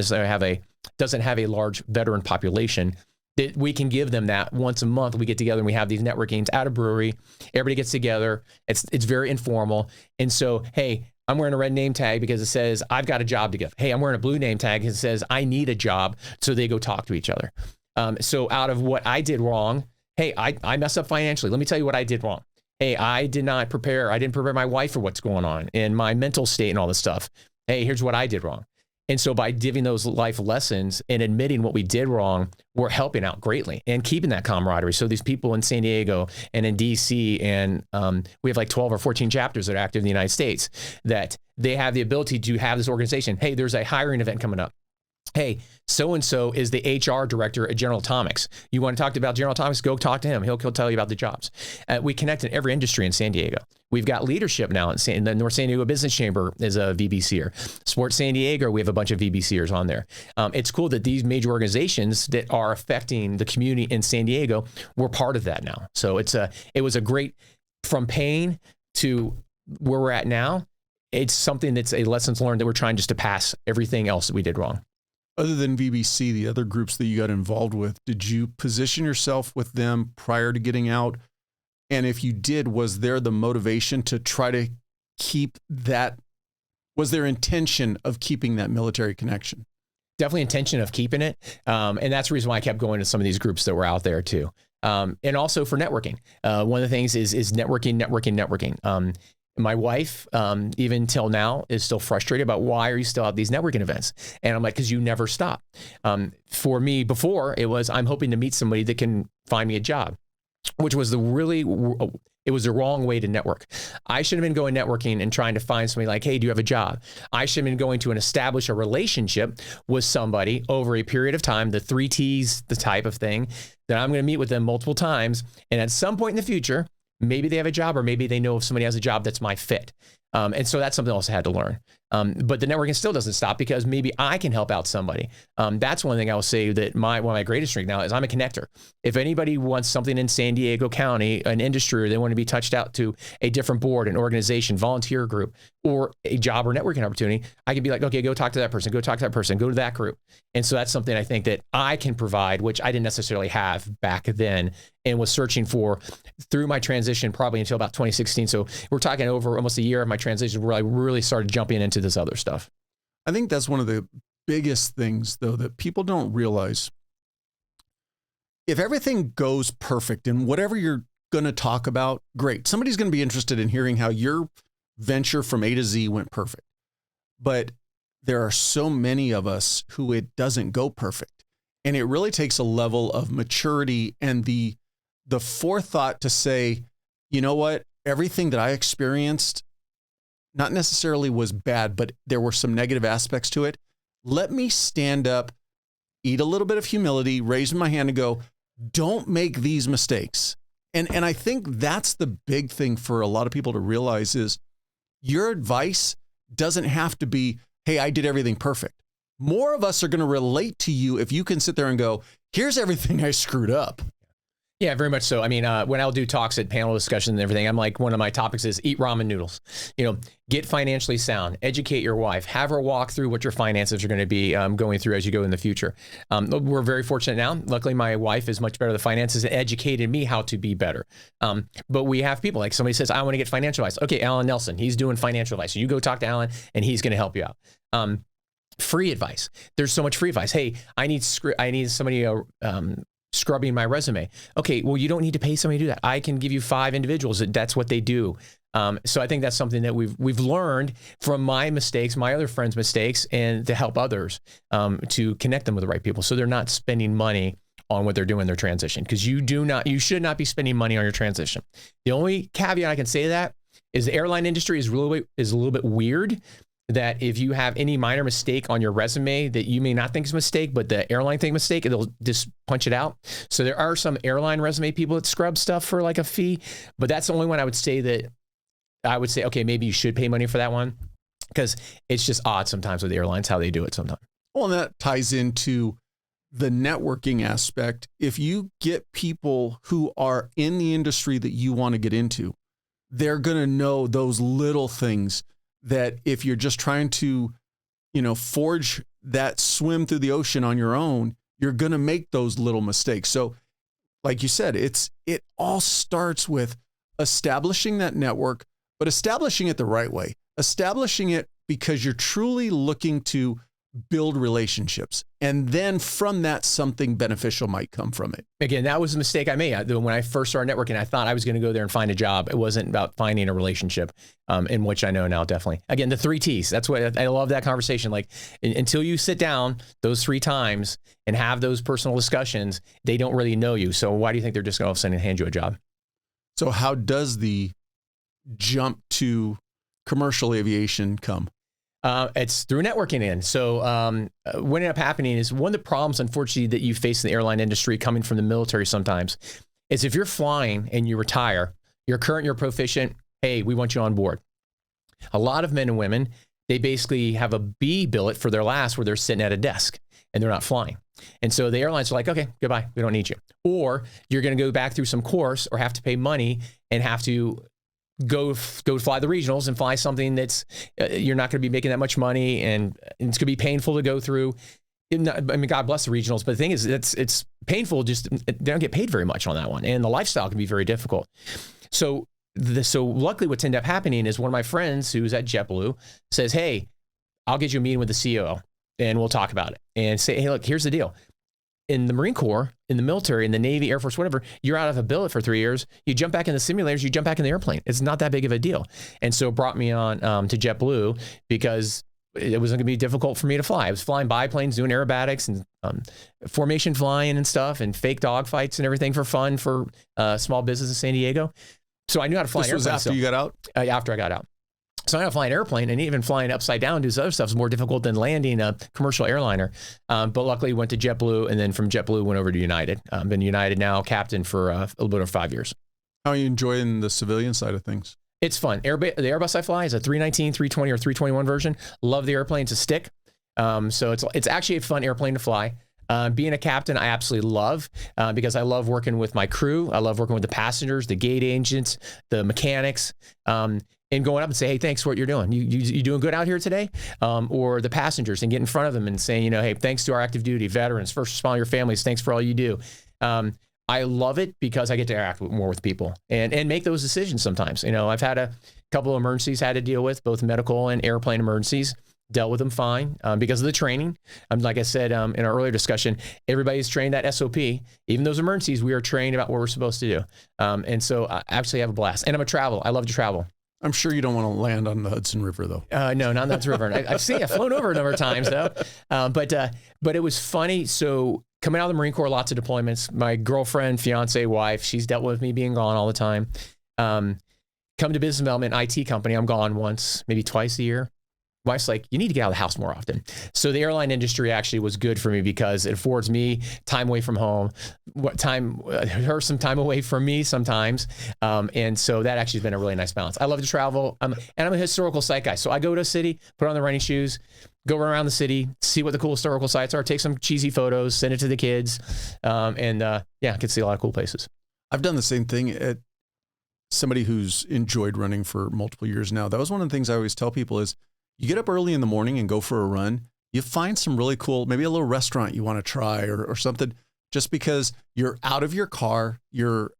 doesn't have a large veteran population, that we can give them that once a month. We get together and we have these networkings at a brewery. Everybody gets together. It's very informal. And so, hey, I'm wearing a red name tag because it says I've got a job to give. Hey, I'm wearing a blue name tag because it says I need a job. So they go talk to each other. So out of what I did wrong, hey, I messed up financially. Let me tell you what I did wrong. Hey, I didn't prepare my wife for what's going on and my mental state and all this stuff. Hey, here's what I did wrong. And so by giving those life lessons and admitting what we did wrong, we're helping out greatly and keeping that camaraderie. So these people in San Diego and in DC, and we have like 12 or 14 chapters that are active in the United States, that they have the ability to have this organization. Hey, there's a hiring event coming up. Hey, so-and-so is the HR director at General Atomics. You want to talk about General Atomics? Go talk to him. He'll tell you about the jobs. We connect in every industry in San Diego. We've got leadership now in the North San Diego Business Chamber is a VBCer. Sports San Diego, we have a bunch of VBCers on there. It's cool that these major organizations that are affecting the community in San Diego, we're part of that now. So it was a great, from pain to where we're at now, it's something that's a lessons learned that we're trying just to pass everything else that we did wrong. Other than VBC, the other groups that you got involved with, did you position yourself with them prior to getting out? And if you did, was there the motivation to try to keep that? Was there intention of keeping that military connection? Definitely intention of keeping it. And that's the reason why I kept going to some of these groups that were out there too. And also for networking. One of the things is networking. My wife, even till now, is still frustrated about why are you still at these networking events? And I'm like, because you never stop. For me, before it was, I'm hoping to meet somebody that can find me a job, which was it was the wrong way to network. I should have been going networking and trying to find somebody like, hey, do you have a job? I should have been going to establish a relationship with somebody over a period of time, the 3 T's, the type of thing that I'm going to meet with them multiple times. And at some point in the future, maybe they have a job or maybe they know if somebody has a job that's my fit. And so that's something else I had to learn. But the networking still doesn't stop because maybe I can help out somebody. That's one thing I will say that one of my greatest strengths now is I'm a connector. If anybody wants something in San Diego County, an industry, or they want to be touched out to a different board, an organization, volunteer group, or a job or networking opportunity, I can be like, okay, go talk to that person, go talk to that person, go to that group. And so that's something I think that I can provide, which I didn't necessarily have back then and was searching for through my transition probably until about 2016. So we're talking over almost a year of my transition where I really started jumping into this other stuff. I think that's one of the biggest things, though, that people don't realize. If everything goes perfect and whatever you're going to talk about, great. Somebody's going to be interested in hearing how your venture from A to Z went perfect. But there are so many of us who it doesn't go perfect. And it really takes a level of maturity and the forethought to say, you know what, everything that I experienced not necessarily was bad, but there were some negative aspects to it. Let me stand up, eat a little bit of humility, raise my hand and go, don't make these mistakes. And I think that's the big thing for a lot of people to realize is your advice doesn't have to be, hey, I did everything perfect. More of us are going to relate to you if you can sit there and go, here's everything I screwed up. Yeah, very much so. I mean, when I'll do talks at panel discussions and everything, I'm like, one of my topics is eat ramen noodles. Get financially sound, educate your wife, have her walk through what your finances are going to be going through as you go in the future. We're very fortunate now. Luckily, my wife is much better at the finances and educated me how to be better. But we have people like somebody says, I want to get financial advice. Okay, Alan Nelson, he's doing financial advice. So you go talk to Alan and he's going to help you out. Free advice. There's so much free advice. Hey, I need somebody scrubbing my resume. Okay, well, you don't need to pay somebody to do that. I can give you 5 individuals that's what they do. So I think that's something that we've learned from my mistakes, my other friends' mistakes, and to help others to connect them with the right people, so they're not spending money on what they're doing in their transition. Because you should not be spending money on your transition. The only caveat I can say to that is the airline industry is a little bit weird. That if you have any minor mistake on your resume that you may not think is a mistake, but the airline think mistake, it'll just punch it out. So there are some airline resume people that scrub stuff for like a fee, but that's the only one I would say, okay, maybe you should pay money for that one, because it's just odd sometimes with the airlines how they do it sometimes. Well, and that ties into the networking aspect. If you get people who are in the industry that you want to get into, they're going to know those little things that if you're just trying to, forge that swim through the ocean on your own, you're going to make those little mistakes. So like you said, it all starts with establishing that network, but establishing it the right way, establishing it because you're truly looking to build relationships. And then from that, something beneficial might come from it. Again, that was a mistake I made. When I first started networking, I thought I was going to go there and find a job. It wasn't about finding a relationship, in which I know now, definitely. Again, the 3 T's. That's what I love that conversation. Like until you sit down those 3 times and have those personal discussions, they don't really know you. So why do you think they're just going to all of a sudden hand you a job? So how does the jump to commercial aviation come? It's through networking in. So what ended up happening is one of the problems, unfortunately, that you face in the airline industry coming from the military sometimes is if you're flying and you retire, you're current, you're proficient, hey, we want you on board. A lot of men and women, they basically have a B billet for their last where they're sitting at a desk and they're not flying. And so the airlines are like, okay, goodbye, we don't need you. Or you're going to go back through some course or have to pay money and have to go fly the regionals and fly something that's you're not going to be making that much money, and it's going to be painful to go through. I mean, God bless the regionals, but the thing is, it's painful. Just they don't get paid very much on that one, and the lifestyle can be very difficult. So luckily, what's ended up happening is one of my friends who's at JetBlue says, "Hey, I'll get you a meeting with the CEO, and we'll talk about it." And say, "Hey, look, here's the deal. In the Marine Corps, in the military, in the Navy, Air Force, whatever, you're out of a billet for 3 years. You jump back in the simulators, you jump back in the airplane. It's not that big of a deal." And so it brought me on to JetBlue because it was going to be difficult for me to fly. I was flying biplanes, doing aerobatics and formation flying and stuff, and fake dog fights and everything for fun for small business in San Diego. So I knew how to fly an airplane. This was after you got out? After I got out. So I know how to fly an airplane, and even flying upside down to other stuff is more difficult than landing a commercial airliner. But luckily went to JetBlue, and then from JetBlue went over to United. Been United now, captain for a little bit over 5 years. How are you enjoying the civilian side of things? It's fun. The Airbus I fly is a 319, 320, or 321 version. Love the airplane. It's a stick. So it's actually a fun airplane to fly. Being a captain, I absolutely love because I love working with my crew. I love working with the passengers, the gate agents, the mechanics, and going up and say, hey, thanks for what you're doing. You doing good out here today? Or the passengers, and get in front of them and saying, hey, thanks to our active duty veterans, first responder families, thanks for all you do. I love it because I get to interact more with people and make those decisions sometimes. I've had a couple of emergencies I had to deal with, both medical and airplane emergencies. Dealt with them fine because of the training. Like I said in our earlier discussion, everybody's trained that SOP. Even those emergencies, we are trained about what we're supposed to do. And so I absolutely have a blast. And I love to travel. I'm sure you don't want to land on the Hudson River, though. No, not on the Hudson River. I've flown over a number of times, though. But it was funny. So coming out of the Marine Corps, lots of deployments. My girlfriend, fiance, wife, she's dealt with me being gone all the time. Come to business development, IT company, I'm gone once, maybe twice a year. Wife's like, you need to get out of the house more often. So the airline industry actually was good for me because it affords me time away from home, her some time away from me sometimes. And so that actually has been a really nice balance. I love to travel. And I'm a historical site guy. So I go to a city, put on the running shoes, go around the city, see what the cool historical sites are, take some cheesy photos, send it to the kids. I can see a lot of cool places. I've done the same thing at somebody who's enjoyed running for multiple years now. That was one of the things I always tell people is, you get up early in the morning and go for a run, you find some really cool, maybe a little restaurant you want to try or something, just because you're out of your car, you're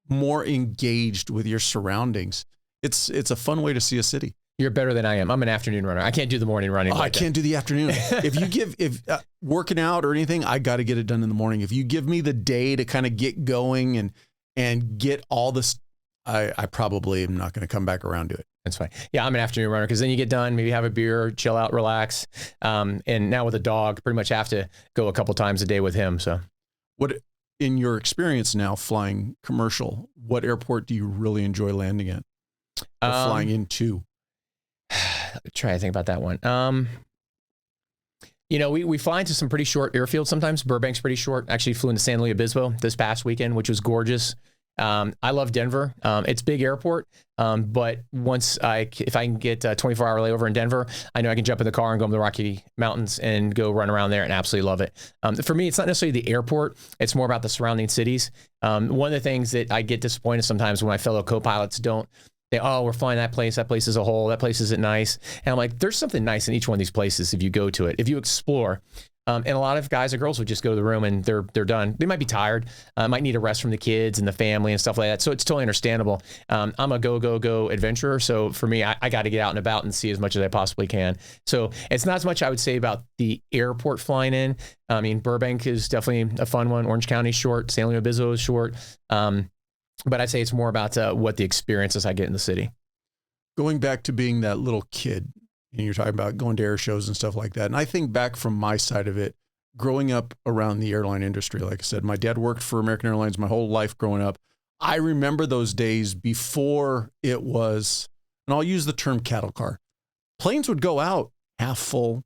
more engaged with your surroundings. It's a fun way to see a city. You're better than I am. I'm an afternoon runner. I can't do the morning running. I can't do the afternoon. If working out or anything, I got to get it done in the morning. If you give me the day to kind of get going and get all this, I probably am not going to come back around to it. That's fine. Yeah, I'm an afternoon runner because then you get done, maybe have a beer, chill out, relax. And now with a dog, pretty much have to go a couple times a day with him. So, what in your experience now flying commercial, what airport do you really enjoy landing at or flying into? Try to think about that one. We fly into some pretty short airfields sometimes. Burbank's pretty short. Actually flew into San Luis Obispo this past weekend, which was gorgeous. I love Denver. It's a big airport. But if I can get a 24-hour layover in Denver, I know I can jump in the car and go to the Rocky Mountains and go run around there and absolutely love it. For me, it's not necessarily the airport. It's more about the surrounding cities. One of the things that I get disappointed sometimes when my fellow co-pilots don't, we're flying that place is a hole, that place isn't nice. And I'm like, there's something nice in each one of these places if you go to it, if you explore. And a lot of guys or girls would just go to the room and they're done. They might be tired, might need a rest from the kids and the family and stuff like that. So it's totally understandable. I'm a go adventurer. So for me, I got to get out and about and see as much as I possibly can. So it's not as much I would say about the airport flying in. I mean, Burbank is definitely a fun one. Orange County is short. San Luis Obispo is short. But I'd say it's more about what the experiences I get in the city. Going back to being that little kid, and you're talking about going to air shows and stuff like that. And I think back from my side of it, growing up around the airline industry, like I said, my dad worked for American Airlines my whole life growing up. I remember those days before it was, and I'll use the term cattle car. Planes would go out half full,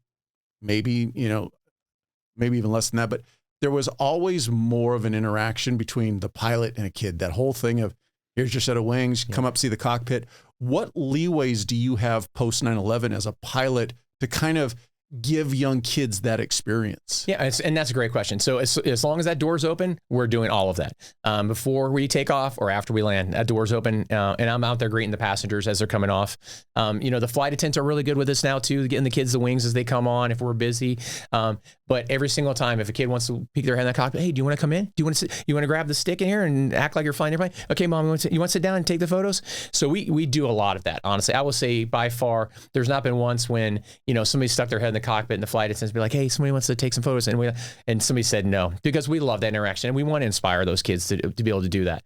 maybe even less than that. But there was always more of an interaction between the pilot and a kid. That whole thing of, here's your set of wings, come up, see the cockpit. What leeways do you have post 9/11 as a pilot to kind of give young kids that experience? Yeah, and that's a great question. So as long as that door's open, we're doing all of that. Before we take off or after we land, that door's open, and I'm out there greeting the passengers as they're coming off. The flight attendants are really good with us now too, getting the kids the wings as they come on if we're busy. But every single time, if a kid wants to peek their head in the cockpit, hey, do you want to come in? Do you want to sit? You want to grab the stick in here and act like you're flying your plane? Okay, Mom, you want to sit down and take the photos? So we do a lot of that. Honestly, I will say by far, there's not been once when somebody stuck their head in the cockpit and the flight attendants be like, hey, somebody wants to take some photos, and somebody said no, because we love that interaction and we want to inspire those kids to be able to do that.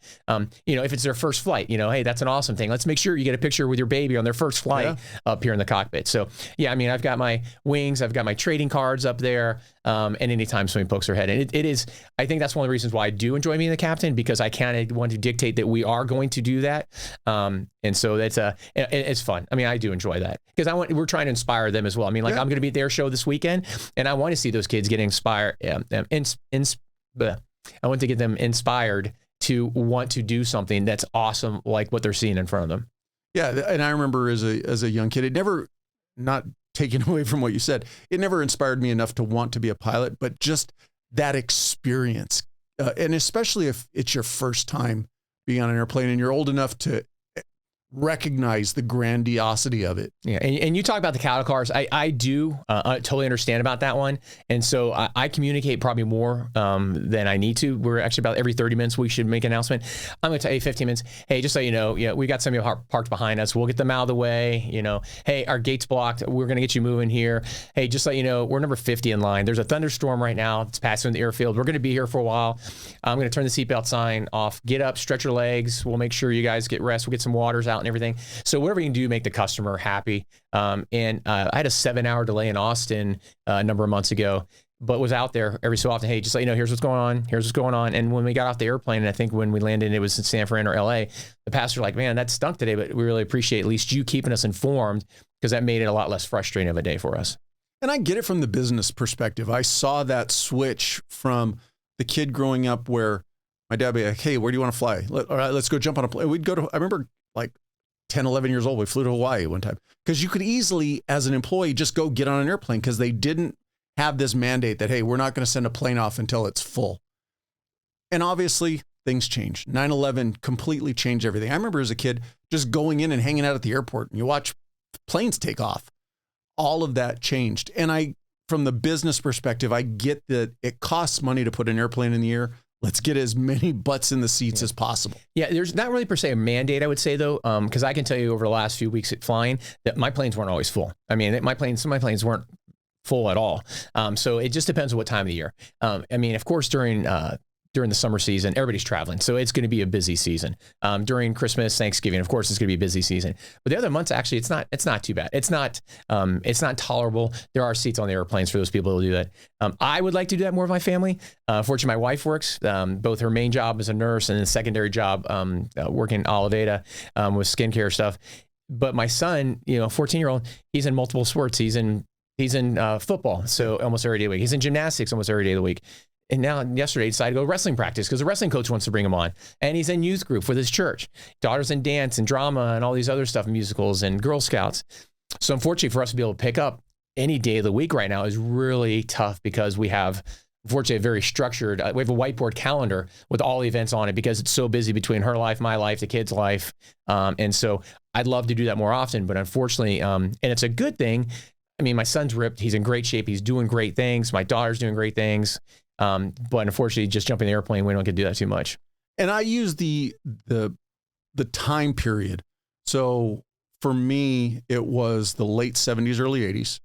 If it's their first flight, hey, that's an awesome thing. Let's make sure you get a picture with your baby on their first flight up here in the cockpit. So yeah, I mean, I've got my wings, I've got my trading cards up there. And anytime somebody pokes their head in, it is, I think that's one of the reasons why I do enjoy being the captain, because I kind of want to dictate that we are going to do that. And so it's fun. I mean, I do enjoy that because we're trying to inspire them as well. I mean, I'm going to be at their show this weekend and I want to see those kids get inspired. I want to get them inspired to want to do something that's awesome, like what they're seeing in front of them. Yeah, and I remember as a young kid, it never, not taken away from what you said, it never inspired me enough to want to be a pilot, but just that experience, and especially if it's your first time being on an airplane and you're old enough to recognize the grandiosity of it. Yeah, and you talk about the cattle cars. I do totally understand about that one, and so I communicate probably more than I need to. We're actually about every 30 minutes we should make an announcement. I'm going to tell you 15 minutes. Hey, just so you know, we got some of you parked behind us. We'll get them out of the way. Hey, our gate's blocked. We're going to get you moving here. Hey, just so you know, we're number 50 in line. There's a thunderstorm right now. It's passing the airfield. We're going to be here for a while. I'm going to turn the seatbelt sign off. Get up, stretch your legs. We'll make sure you guys get rest. We'll get some waters out and everything. So whatever you can do, make the customer happy. I had a 7-hour delay in Austin a number of months ago, but was out there every so often. Hey, just let you know, here's what's going on. Here's what's going on. And when we got off the airplane, and I think when we landed, it was in San Fran or LA, the pastor like, man, that stunk today, but we really appreciate at least you keeping us informed, because that made it a lot less frustrating of a day for us. And I get it from the business perspective. I saw that switch from the kid growing up where my dad would be like, hey, where do you want to fly? All right, let's go jump on a plane. We'd go to, I remember like 10, 11 years old, we flew to Hawaii one time, because you could easily, as an employee, just go get on an airplane, because they didn't have this mandate that, hey, we're not going to send a plane off until it's full. And obviously things changed. 9/11 completely changed everything. I remember as a kid just going in and hanging out at the airport, and you watch planes take off. All of that changed. And from the business perspective, I get that it costs money to put an airplane in the air. Let's get as many butts in the seats as possible. Yeah, there's not really per se a mandate, I would say, though, because I can tell you over the last few weeks at flying that my planes weren't always full. I mean, some of my planes weren't full at all. So it just depends on what time of the year. I mean, of course, during the summer season, everybody's traveling. So it's going to be a busy season. During Christmas, Thanksgiving, of course, it's going to be a busy season. But the other months, actually, it's not too bad. It's not tolerable. There are seats on the airplanes for those people who do that. I would like to do that more with my family. Fortunately, my wife works, both her main job as a nurse and a secondary job working in Alaveda with skincare stuff. But my son, 14-year-old, he's in multiple sports. He's in football, so almost every day of the week. He's in gymnastics almost every day of the week. And now yesterday he decided to go wrestling practice because the wrestling coach wants to bring him on. And he's in youth group with his church. Daughter's in dance and drama and all these other stuff, musicals and Girl Scouts. So unfortunately for us to be able to pick up any day of the week right now is really tough, because we have, unfortunately, a very structured, we have a whiteboard calendar with all the events on it, because it's so busy between her life, my life, the kid's life. And so I'd love to do that more often, but unfortunately, and it's a good thing. I mean, my son's ripped. He's in great shape. He's doing great things. My daughter's doing great things. But unfortunately, just jumping the airplane, we don't get to do that too much. And I use the time period. So for me, it was the late 70s, early 80s.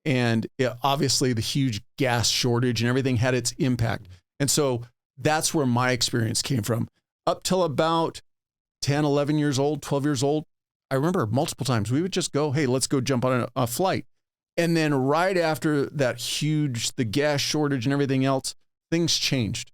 And obviously the huge gas shortage and everything had its impact. And so that's where my experience came from. Up till about 10, 11 years old, 12 years old, I remember multiple times we would just go, hey, let's go jump on a flight. And then right after the gas shortage and everything else, things changed.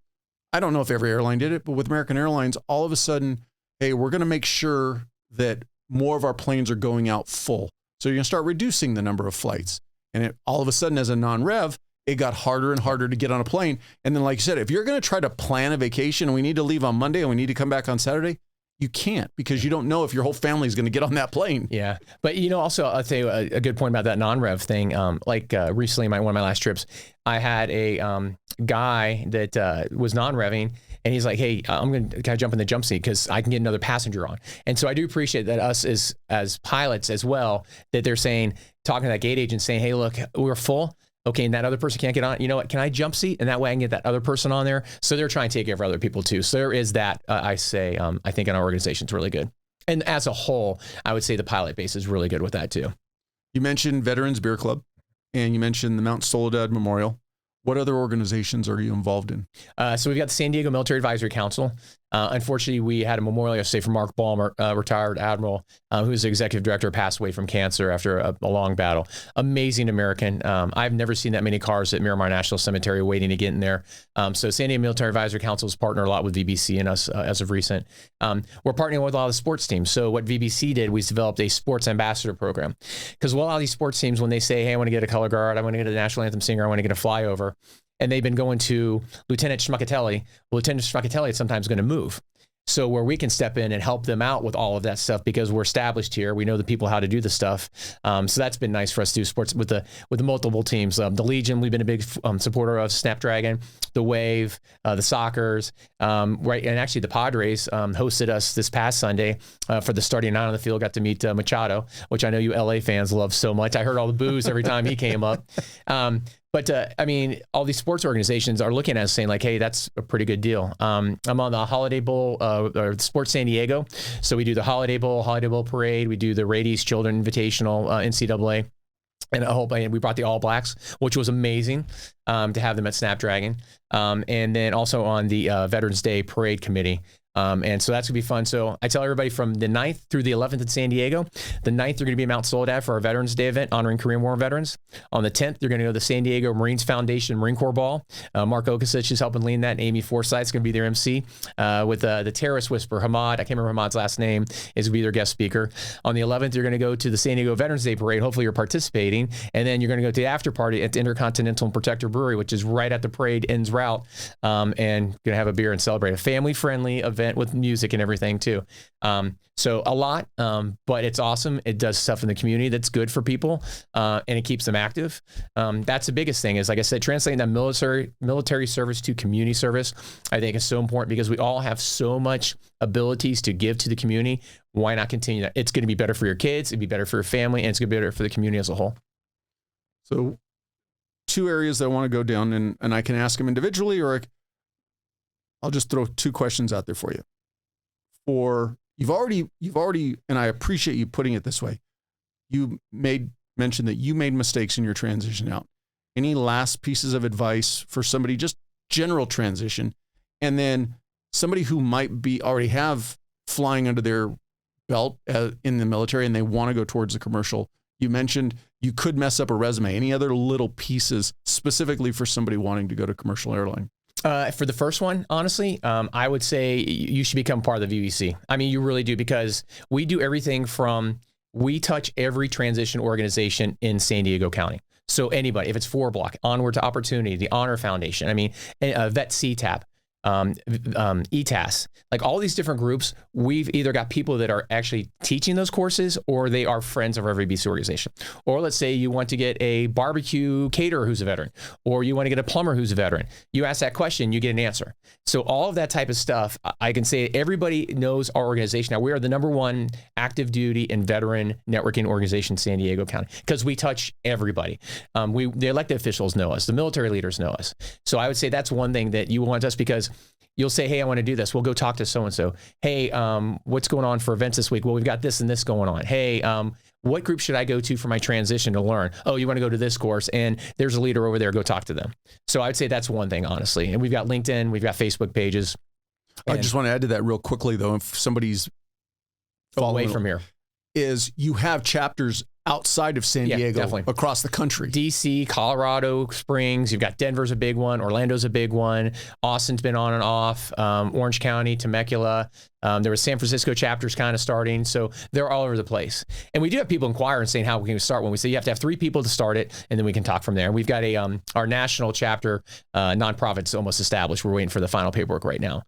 I don't know if every airline did it, but with American Airlines, all of a sudden, hey, we're going to make sure that more of our planes are going out full. So you're going to start reducing the number of flights. And all of a sudden, as a non-rev, it got harder and harder to get on a plane. And then, like you said, if you're going to try to plan a vacation and we need to leave on Monday and we need to come back on Saturday, you can't, because you don't know if your whole family is going to get on that plane. Yeah. But, also, I'll tell you a good point about that non-rev thing. Recently, one of my last trips, I had a guy that was non-revving, and he's like, hey, I'm going to kind of jump in the jump seat because I can get another passenger on. And so I do appreciate that us as pilots as well, that they're talking to that gate agent saying, hey, look, we're full. Okay, and that other person can't get on. You know what? Can I jump seat? And that way I can get that other person on there. So they're trying to take care of other people too. So there is that, I think in our organization, it's really good. And as a whole, I would say the pilot base is really good with that too. You mentioned Veterans Beer Club, and you mentioned the Mount Soledad Memorial. What other organizations are you involved in? So we've got the San Diego Military Advisory Council. Unfortunately, we had a memorial yesterday for Mark Ballmer, retired admiral, who's the executive director, passed away from cancer after a long battle. Amazing American. I've never seen that many cars at Miramar National Cemetery waiting to get in there. So San Diego Military Advisory Council has partnered a lot with VBC and us as of recent. We're partnering with a lot of the sports teams. So what VBC did was developed a sports ambassador program. Because a lot of these sports teams, when they say, hey, I want to get a color guard, I want to get a national anthem singer, I want to get a flyover, and they've been going to Lieutenant Schmuckatelli. Well, Lieutenant Schmuckatelli is sometimes going to move. So where we can step in and help them out with all of that stuff because we're established here, we know the people how to do the stuff. So that's been nice for us to do sports with the multiple teams. The Legion, we've been a big supporter of Snapdragon, the Wave, the Soccers, right? And actually the Padres hosted us this past Sunday for the starting 9 on the field. Got to meet Machado, which I know you LA fans love so much. I heard all the boos every time he came up. But I mean, all these sports organizations are looking at us saying like, hey, that's a pretty good deal. I'm on the Holiday Bowl, or Sports San Diego. So we do the Holiday Bowl Parade. We do the Radies Children Invitational, NCAA. And we brought the All Blacks, which was amazing to have them at Snapdragon. And then also on the Veterans Day Parade Committee. And so that's going to be fun. So I tell everybody from the 9th through the 11th in San Diego, the 9th, they're going to be in Mount Soledad for our Veterans Day event honoring Korean War veterans. On the 10th, they're going to go to the San Diego Marines Foundation Marine Corps Ball. Mark Okasich is helping lead that, and Amy Forsythe's going to be their MC with the terrorist whisperer, Hamad. I can't remember Hamad's last name, is going to be their guest speaker. On the 11th, you're going to go to the San Diego Veterans Day Parade. Hopefully you're participating. And then you're going to go to the after party at the Intercontinental and Protector Brewery, which is right at the parade ends route, and going to have a beer and celebrate. A family-friendly event with music and everything too. So a lot, but it's awesome. It does stuff in the community that's good for people, and it keeps them active. That's the biggest thing is, like I said, translating that military service to community service, I think is so important because we all have so much abilities to give to the community. Why not continue that? It's going to be better for your kids. It'd be better for your family, and it's going to be better for the community as a whole. So 2 areas that I want to go down, and I can ask them individually, or I'll just throw 2 questions out there for you. Or you've already, and I appreciate you putting it this way. You made mention that you made mistakes in your transition out. Any last pieces of advice for somebody, just general transition, and then somebody who might be already have flying under their belt in the military and they want to go towards the commercial? You mentioned you could mess up a resume. Any other little pieces specifically for somebody wanting to go to commercial airline? For the first one, honestly, I would say you should become part of the VBC. I mean, you really do, because we do everything we touch every transition organization in San Diego County. So anybody, if it's 4-block, Onward to Opportunity, the Honor Foundation, I mean, Vet CTAP, ETAS, like all these different groups, we've either got people that are actually teaching those courses or they are friends of our VBC organization. Or let's say you want to get a barbecue caterer who's a veteran, or you want to get a plumber who's a veteran. You ask that question, you get an answer. So all of that type of stuff, I can say everybody knows our organization. Now we are the #1 active duty and veteran networking organization in San Diego County because we touch everybody. The elected officials know us, the military leaders know us. So I would say that's one thing that you want us, because you'll say, hey, I want to do this. We'll go talk to so-and-so. Hey, what's going on for events this week? Well, we've got this and this going on. Hey, what group should I go to for my transition to learn? Oh, you want to go to this course, and there's a leader over there. Go talk to them. So I would say that's one thing, honestly. And we've got LinkedIn, we've got Facebook pages. I just want to add to that real quickly, though, if somebody's away from here, is you have chapters outside of San Diego, definitely, across the country. DC, Colorado Springs, you've got Denver's a big one, Orlando's a big one, Austin's been on and off, Orange County, Temecula, there was San Francisco chapters kind of starting, so they're all over the place. And we do have people inquire and saying how we can start when we say you have to have 3 people to start it, and then we can talk from there. And we've got our national chapter nonprofit's almost established. We're waiting for the final paperwork right now.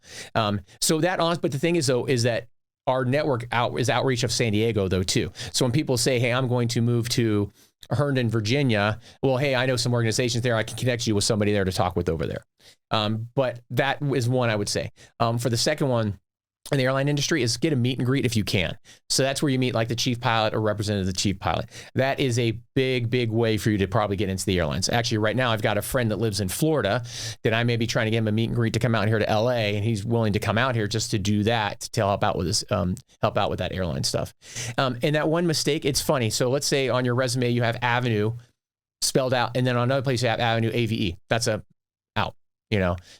So that on, but the thing is though, is that our network is outreach of San Diego, though, too. So when people say, hey, I'm going to move to Herndon, Virginia, well, hey, I know some organizations there. I can connect you with somebody there to talk with over there. But that is one I would say. For the second one, in the airline industry, is get a meet and greet if you can. So that's where you meet like the chief pilot or representative of the chief pilot. That is a big, big way for you to probably get into the airlines. Actually, right now, I've got a friend that lives in Florida that I may be trying to get him a meet and greet to come out here to LA, and he's willing to come out here just to do that, to help out with this, help out with that airline stuff. And that one mistake, it's funny. So let's say on your resume, you have Avenue spelled out, and then on another place you have Avenue AVE. That's a out.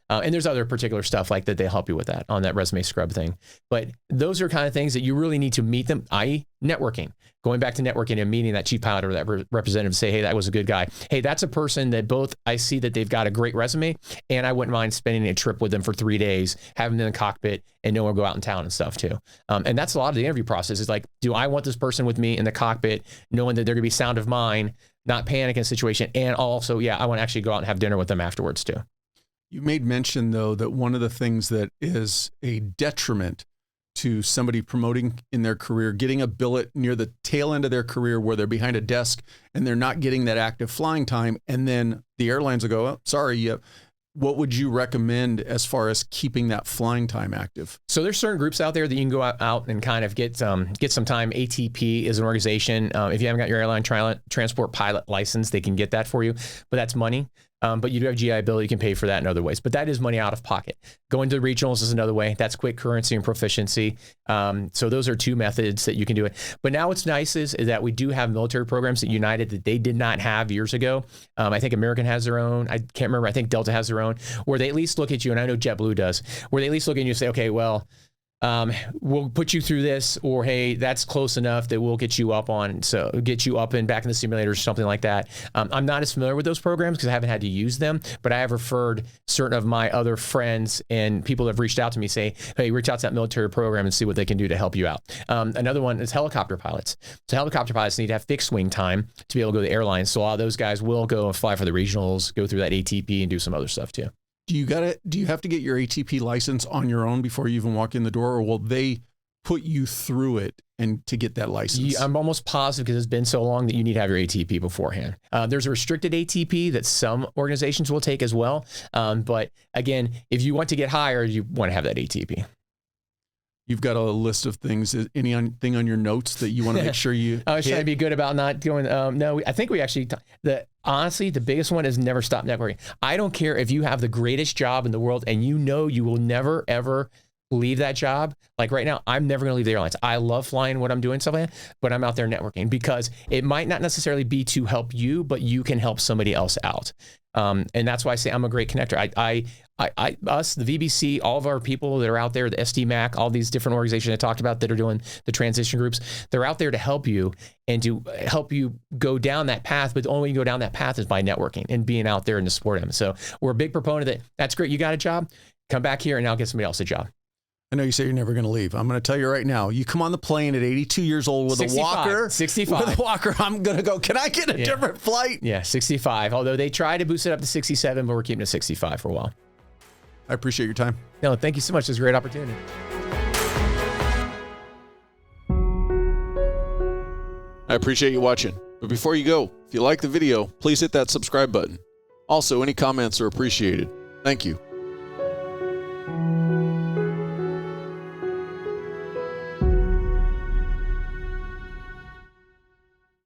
And there's other particular stuff like that they help you with that on that resume scrub thing. But those are kind of things that you really need to meet them, i.e. networking. Going back to networking and meeting that chief pilot or that representative, say, hey, that was a good guy. Hey, that's a person that both I see that they've got a great resume, and I wouldn't mind spending a trip with them for 3 days, having them in the cockpit, and know we'll go out in town and stuff too. And that's a lot of the interview process is like, do I want this person with me in the cockpit, knowing that they're going to be sound of mind, not panic in a situation, and also, I want to actually go out and have dinner with them afterwards too. You made mention, though, that one of the things that is a detriment to somebody promoting in their career, getting a billet near the tail end of their career where they're behind a desk and they're not getting that active flying time, and then the airlines will go, oh, sorry, what would you recommend as far as keeping that flying time active? So there's certain groups out there that you can go out and kind of get some time. ATP is an organization. If you haven't got your airline transport pilot license, they can get that for you, but that's money. But you do have GI Bill, you can pay for that in other ways. But that is money out of pocket. Going to the regionals is another way. That's quick currency and proficiency. So those are two methods that you can do it. But now what's nice is that we do have military programs at United that they did not have years ago. I think American has their own. I can't remember. I think Delta has their own, where they at least look at you, and I know JetBlue does, where they at least look at you and say, okay, well, we'll put you through this, or hey, that's close enough that we'll get you up and back in the simulators or something like that. I'm not as familiar with those programs because I haven't had to use them, but I have referred certain of my other friends and people that have reached out to me say, hey, reach out to that military program and see what they can do to help you out. Another one is helicopter pilots. So helicopter pilots need to have fixed wing time to be able to go to the airlines. So a lot of those guys will go and fly for the regionals, go through that ATP and do some other stuff too. Do you have to get your ATP license on your own before you even walk in the door, or will they put you through it and to get that license? I'm almost positive, because it's been so long, that you need to have your ATP beforehand. There's a restricted ATP that some organizations will take as well. But again, if you want to get hired, you want to have that ATP. You've got a list of things. Anything on your notes that you want to make sure you I was trying to be good about not going, no, I think we actually, honestly, the biggest one is never stop networking. I don't care if you have the greatest job in the world and you know you will never, ever leave that job. Like right now, I'm never going to leave the airlines. I love flying, what I'm doing, stuff like that, but I'm out there networking because it might not necessarily be to help you, but you can help somebody else out. And that's why I say I'm a great connector. Us, the VBC, all of our people that are out there, the SDMAC, all these different organizations I talked about that are doing the transition groups, they're out there to help you and to help you go down that path. But the only way you can go down that path is by networking and being out there and to support them. So we're a big proponent that that's great. You got a job, come back here and I'll get somebody else a job. I know you say you're never going to leave. I'm going to tell you right now, you come on the plane at 82 years old with 65, a walker. 65. With a walker, I'm going to go, can I get a different flight? Yeah, 65. Although they try to boost it up to 67, but we're keeping it 65 for a while. I appreciate your time. No, thank you so much. It was a great opportunity. I appreciate you watching. But before you go, if you like the video, please hit that subscribe button. Also, any comments are appreciated. Thank you.